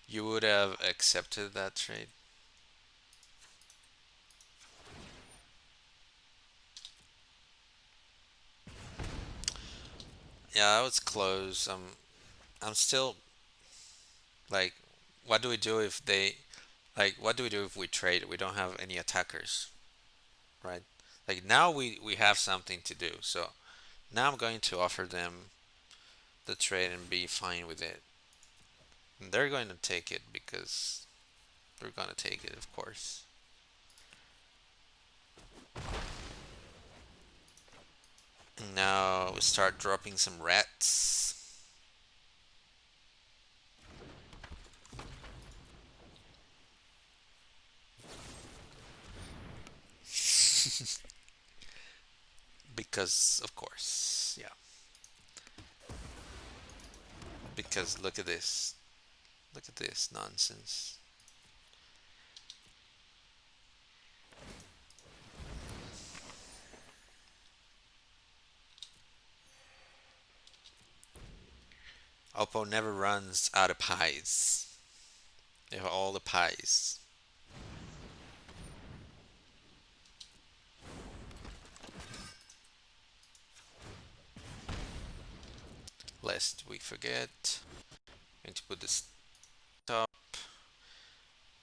You would have accepted that trade? Yeah, that was close. I'm still like, what do we do if they what do we do if we trade? We don't have any attackers, right? Like now we have something to do. So now I'm going to offer them the trade and be fine with it. And they're going to take it because they're going to take it, of course. And now we start dropping some rats. Because, of course, yeah. Because look at this. Look at this nonsense. Oppo never runs out of pies. They have all the pies. Lest we forget. Going to put this top.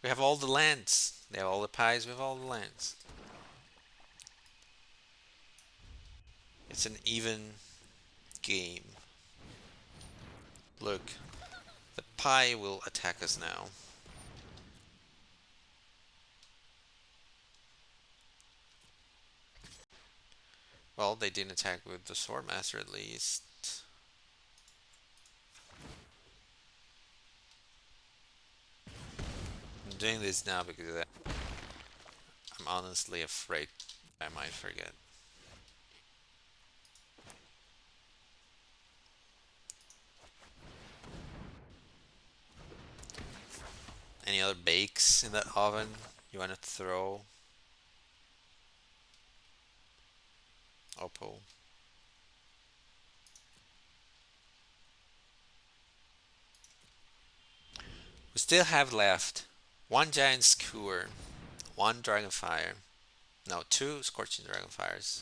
We have all the lands. They have all the pies. We have all the lands. It's an even game. Look, the pie will attack us now. Well, they didn't attack with the Swordmaster at least. I'm doing this now because I'm honestly afraid I might forget. Any other bakes in that oven you want to throw? Oppo. We still have left one Giant Skewer, one Dragonfire, no, two Scorching Dragonfires,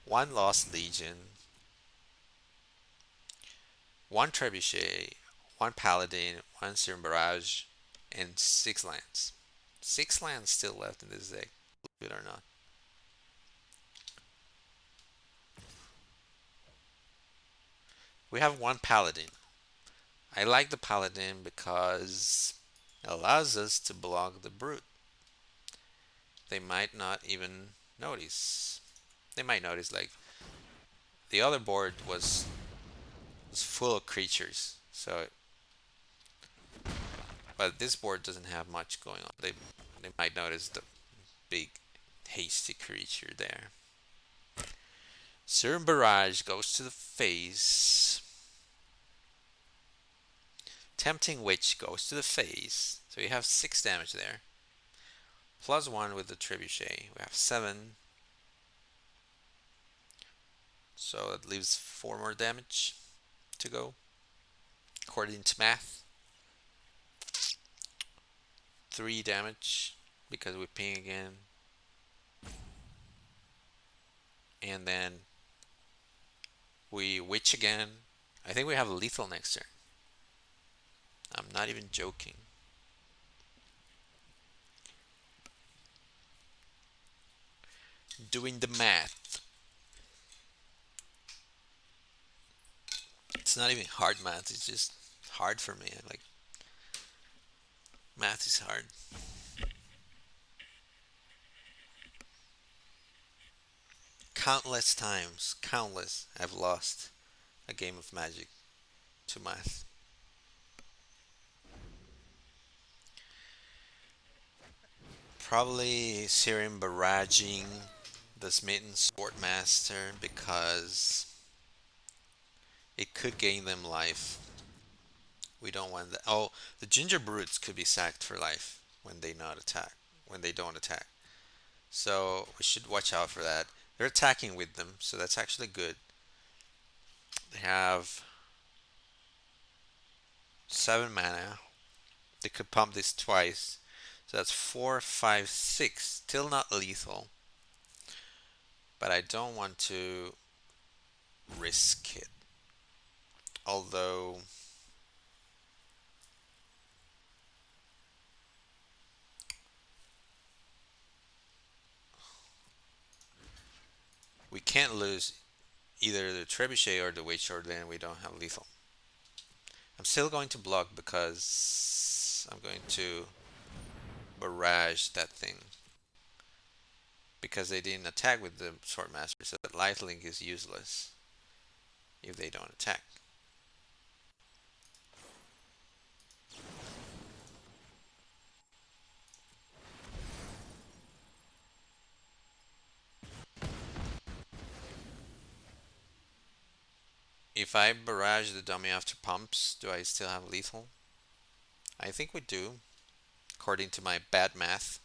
one Lost Legion, one Trebuchet, one Paladin, one Serum Barrage, and six lands. Six lands still left in this deck, believe it or not. We have one Paladin. I like the Paladin because it allows us to block the Brute. They might not even notice. They might notice like the other board was full of creatures. So, but this board doesn't have much going on. They might notice the big hasty creature there. Serum Barrage goes to the face. Tempting Witch goes to the face. So you have 6 damage there. Plus 1 with the Trebuchet. We have 7. So that leaves 4 more damage to go. According to math. 3 damage because we ping again. And then we Witch again. I think we have a lethal next turn. I'm not even joking. Doing the math. It's not even hard math, it's just hard for me. Like, math is hard. Countless times, countless, I've lost a game of Magic to math. Probably Serum barraging the Smitten Swordmaster because it could gain them life. We don't want that. Oh, the Ginger Brutes could be sacked for life when they not attack. When they don't attack. So we should watch out for that. They're attacking with them, so that's actually good. They have 7 mana. They could pump this twice. So that's 4, 5, 6. Still not lethal. But I don't want to risk it. Although we can't lose either the Trebuchet or the Witch, or then we don't have lethal. I'm still going to block because I'm going to barrage that thing. Because they didn't attack with the Swordmaster, so that Lifelink is useless if they don't attack. If I barrage the dummy after pumps, do I still have lethal? I think we do, according to my bad math.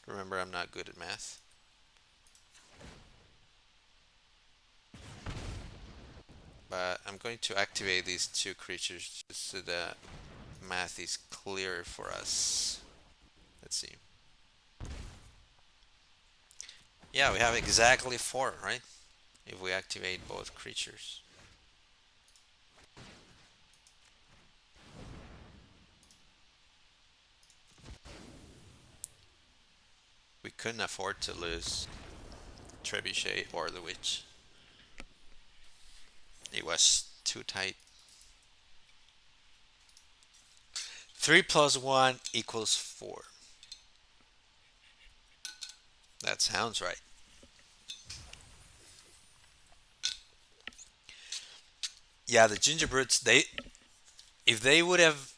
Remember, I'm not good at math. But I'm going to activate these 2 creatures just so that math is clear for us. Let's see. Yeah, we have exactly 4, right? If we activate both creatures. We couldn't afford to lose Trebuchet or the Witch. It was too tight. 3 plus 1 equals 4. That sounds right. Yeah, the Gingerbrutes, if they would have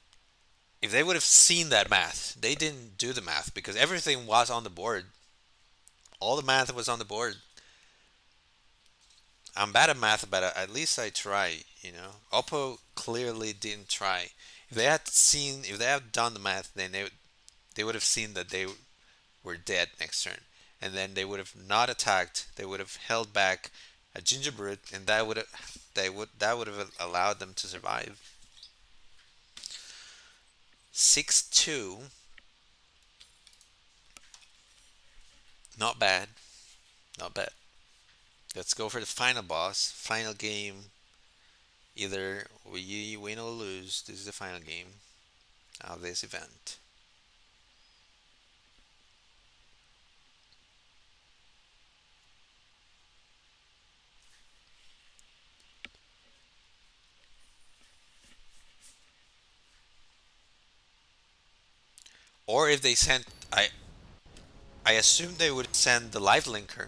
if they would have seen that math, they didn't do the math because everything was on the board. All the math was on the board. I'm bad at math, but at least I try, Oppo clearly didn't try. If they had done the math, then they would have seen that they were dead next turn, and then they would have not attacked. They would have held back a Gingerbrute, and that would have allowed them to survive. 6-2, not bad, not bad. Let's go for the final boss, final game. Either we win or lose. This is the final game of this event. Or if they sent, I assume they would send the live linker.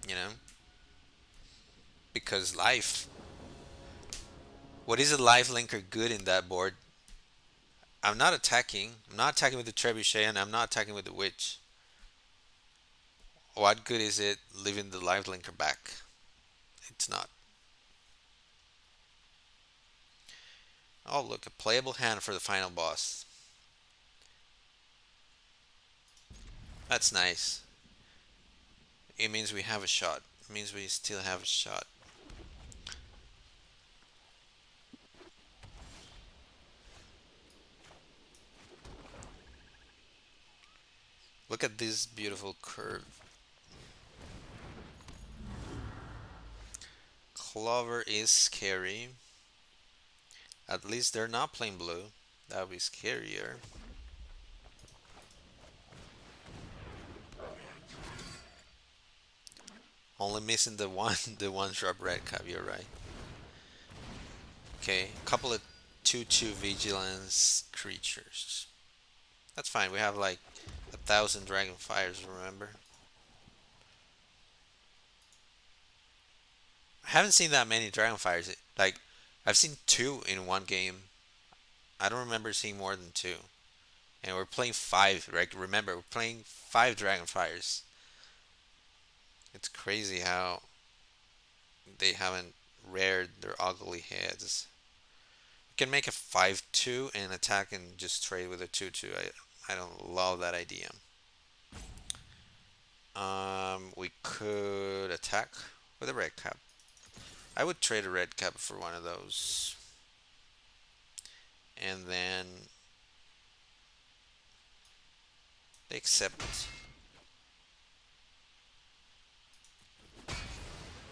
you know, because life. What is a life linker good in that board? I'm not attacking. I'm not attacking with the trebuchet, and I'm not attacking with the witch. What good is it leaving the life linker back? It's not. Oh, look, a playable hand for the final boss. That's nice. It means we have a shot. It means we still have a shot. Look at this beautiful curve. Clover is scary. At least they're not playing blue. That would be scarier. Only missing the one, the one drop red cap. You're right. Okay, a couple of 2/2 vigilance creatures. That's fine. We have like 1,000 dragon fires. Remember? I haven't seen that many dragon fires. Like, I've seen two in one game. I don't remember seeing more than two. And we're playing five, right? Remember, we're playing five dragon fires. It's crazy how they haven't reared their ugly heads. We can make a 5/2 and attack and just trade with a 2/2. I don't love that idea. We could attack with a red cap. I would trade a red cap for one of those. And then they accept.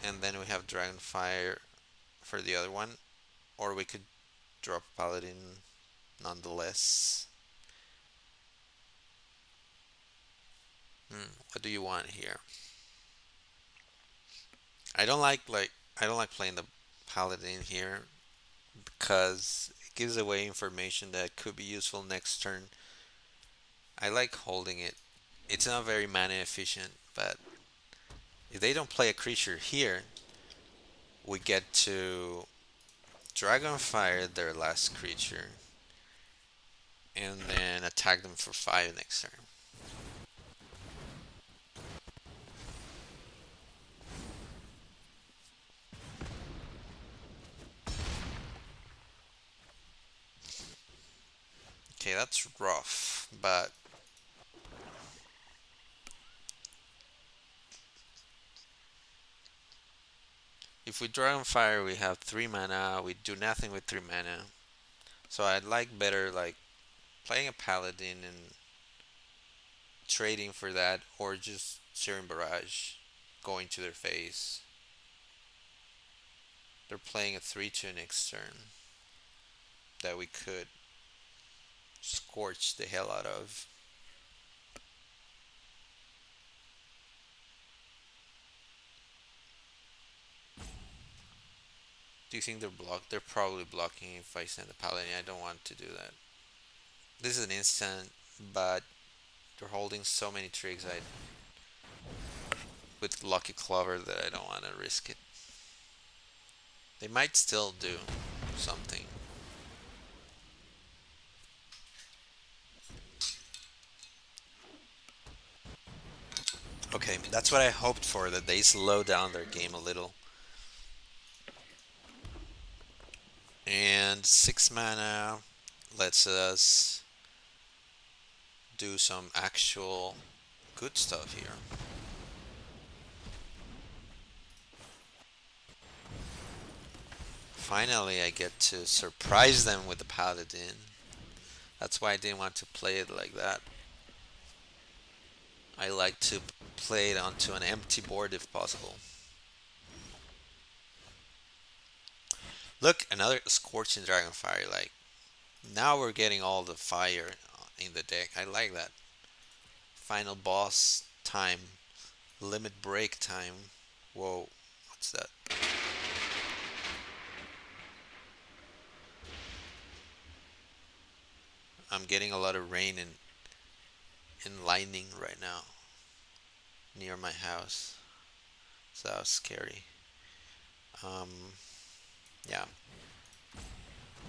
And then we have Dragonfire for the other one. Or we could drop Paladin nonetheless. What do you want here? I don't like playing the Paladin here because it gives away information that could be useful next turn. I like holding it. It's not very mana efficient, but if they don't play a creature here, we get to Dragonfire their last creature and then attack them for 5 next turn. Okay, that's rough, but if we Dragonfire, we have 3 mana. We do nothing with 3 mana. So I'd like better like playing a Paladin and trading for that, or just Searing Barrage, going to their face. They're playing a 3/2 next turn that we could scorch the hell out of. Do you think they're blocked? They're probably blocking if I send a Paladin. I don't want to do that. This is an instant, but they're holding so many tricks with Lucky Clover that I don't want to risk it. They might still do something. Okay, that's what I hoped for, that they slow down their game a little. And 6 mana lets us do some actual good stuff here. Finally, I get to surprise them with the Paladin. That's why I didn't want to play it like that. I like to play it onto an empty board if possible. Look, another Scorching Dragonfire. Like, now we're getting all the fire in the deck. I like that. Final boss time. Limit break time. Whoa, what's that? I'm getting a lot of rain and lightning right now near my house. So that was scary. Um, yeah,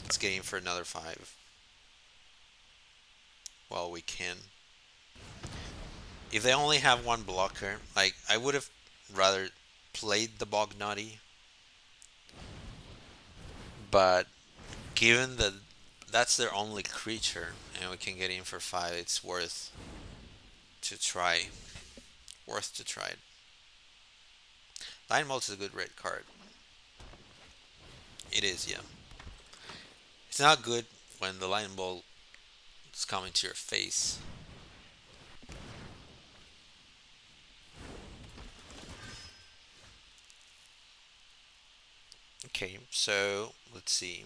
let's get in for another five. Well, we can. If they only have one blocker, like I would have rather played the Bognati, but given that that's their only creature and we can get in for five, it's worth to try. Worth to try it. Line Bolt is a good red card. It is, yeah. It's not good when the Line Bolt is coming to your face. Okay, so let's see.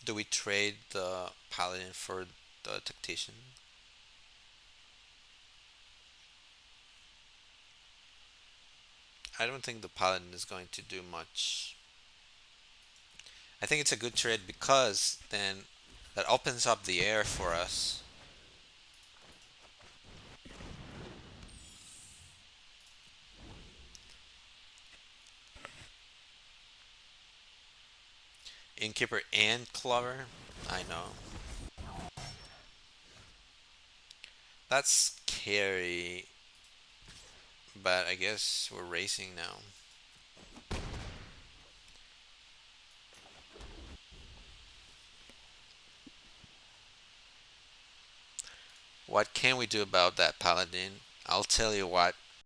Do we trade the Paladin for the Tactician? I don't think the Paladin is going to do much. I think it's a good trade because then that opens up the air for us. Innkeeper and Clover. I know. That's scary, but I guess we're racing now. What can we do about that Paladin? I'll tell you what.